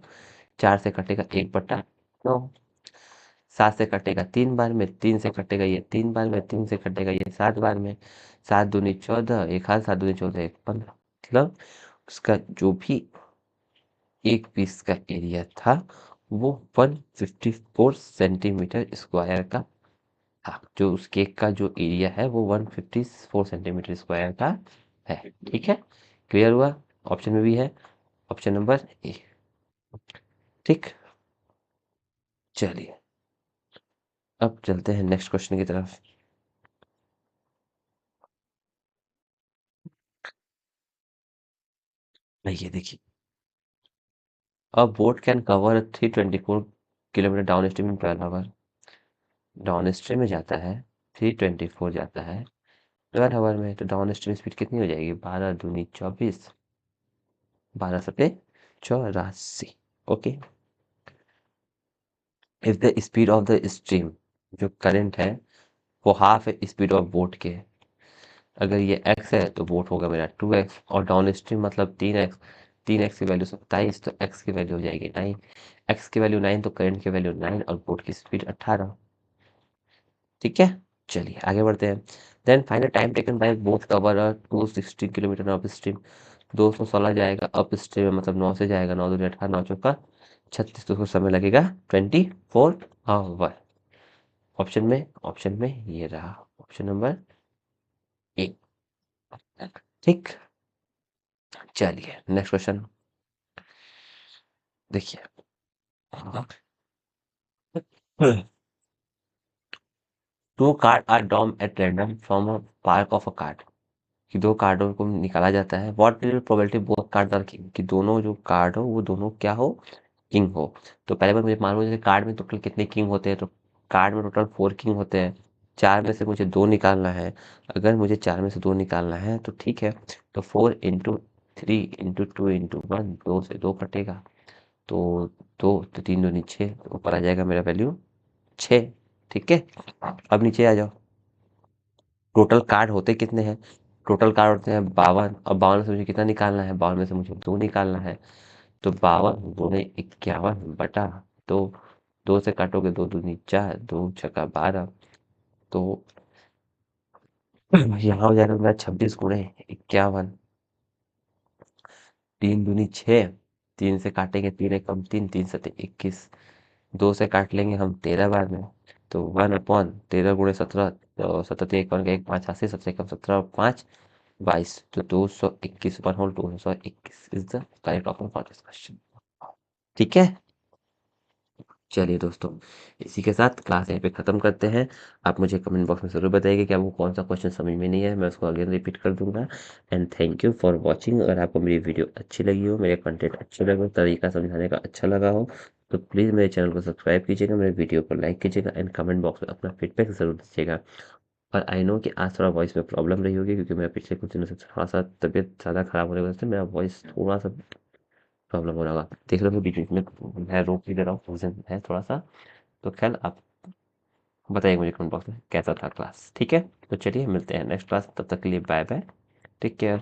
4 से कटेगा 1/9, 7 से कटेगा 3 बार में, 3 से कटेगा ये 3 बार में, 3 से कटेगा ये 7 बार में। 7 दूनी 14, एक हाथ, 7 दूनी 14, एक 15। मतलब उसका जो भी एक पीस का एरिया था वो 154 सेंटीमीटर स्क्वायर का था। जो उस केक का जो एरिया है वो 154 सेंटीमीटर स्क्वायर का है। ठीक है, क्लियर हुआ। ऑप्शन में भी है, ऑप्शन नंबर ए। ठीक, चलिए अब चलते हैं नेक्स्ट क्वेश्चन की तरफ। ये देखिए, a boat can cover 324 kilometre downstream in 12 hour. Downstream में जाता है 324 जाता है 12 आवर में, तो डाउन स्ट्रीम स्पीड कितनी हो जाएगी? 12 दूनी 24, 12 सते 84। Okay. If the speed of the stream, जो करंट है वो हाफ है स्पीड ऑफ बोट के, अगर ये x है तो बोट होगा मेरा 2x, और डाउन स्ट्रीम मतलब 3x, 3x की वैल्यू 27, तो x की वैल्यू हो जाएगी 9, x की वैल्यू 9 तो करंट की वैल्यू 9 और बोट की स्पीड 18। ठीक है, चलिए आगे बढ़ते हैं। Then find the time taken by both cover 260 kilometre upstream. 216 जाएगा अप स्ट्रीम में, मतलब 9 से जाएगा, 9 दूनी 18, 9 चौका 36, तो उसको समय लगेगा 24 आवर। ऑप्शन में ये रहा ऑप्शन नंबर ए। ठीक, चलिए नेक्स्ट क्वेश्चन देखिए। Two card are drawn at random from a pack of a card, कि दो कार्डों को निकाला जाता है। What is probability both card are king, कि दोनों जो कार्ड हो वो दोनों क्या हो? किंग हो। तो पहले बार मुझे मालूम है जैसे कार्ड में टोटल कितने किंग होते हैं, तो कार्ड में टोटल 4 किंग होते हैं। 4 में से मुझे 2 निकालना है। अगर मुझे 4 में से 2 निकालना है तो ठीक है, तो 4 इंटू 3 इंटू 2 इंटू 1, 2 से 2 कटेगा, तो 2 तो 3 दूनी 6, तो ऊपर आ जाएगा मेरा वैल्यू 6। ठीक है, अब नीचे आ जाओ। टोटल कार्ड होते कितने हैं? टोटल कार्ड होते हैं 52, और 52 में से मुझे कितना निकालना है? 52 में से मुझे 2 निकालना है, तो 52 × 51 बटा 2, 2 से काटोगे 2 दूनी 4, 2 छक्का 12, तो यहाँ हो जाएगा मेरा 26 × 51, 3 दूनी 6, 3 से काटेंगे 3 एकम 3, 3 सते 21, 2 से काट लेंगे हम 13 बार में, तो 1/13 × 17, तो 17 एक 1 1 5 80, 17 एकम 17 और 5 22, तो 221, 1/221 is the correct option for this question. ठीक है, चलिए दोस्तों, इसी के साथ क्लास यहीं पे ख़त्म करते हैं। आप मुझे कमेंट बॉक्स में ज़रूर बताइए कि आपको कौन सा क्वेश्चन समझ में नहीं है, मैं उसको अगेन रिपीट कर दूंगा। And thank you for watching. अगर आपको मेरी वीडियो अच्छी लगी हो, मेरे कंटेंट अच्छे लगे हो, तरीका समझाने का अच्छा लगा हो, तो प्लीज़ मेरे चैनल को सब्सक्राइब कीजिएगा, मेरे वीडियो को लाइक कीजिएगा, एंड कमेंट बॉक्स में अपना फीडबैक ज़रूर दीजिएगा। और आई नो कि आज थोड़ा वॉइस में प्रॉब्लम रही होगी, क्योंकि मेरा पिछले कुछ दिनों से थोड़ा सा तबीयत ज़्यादा खराब होने की वजह से मेरा वॉइस थोड़ा सा प्रॉब्लम हो रहा होगा। देख लो, बीच बीच में मैं रोक भी दे रहा हूँ, रीजन है थोड़ा सा। तो खैर आप बताइए मुझे कमेंट बॉक्स में कैसा था क्लास। ठीक है, तो चलिए मिलते हैं नेक्स्ट क्लास, तब तक के लिए बाय बाय, टेक केयर।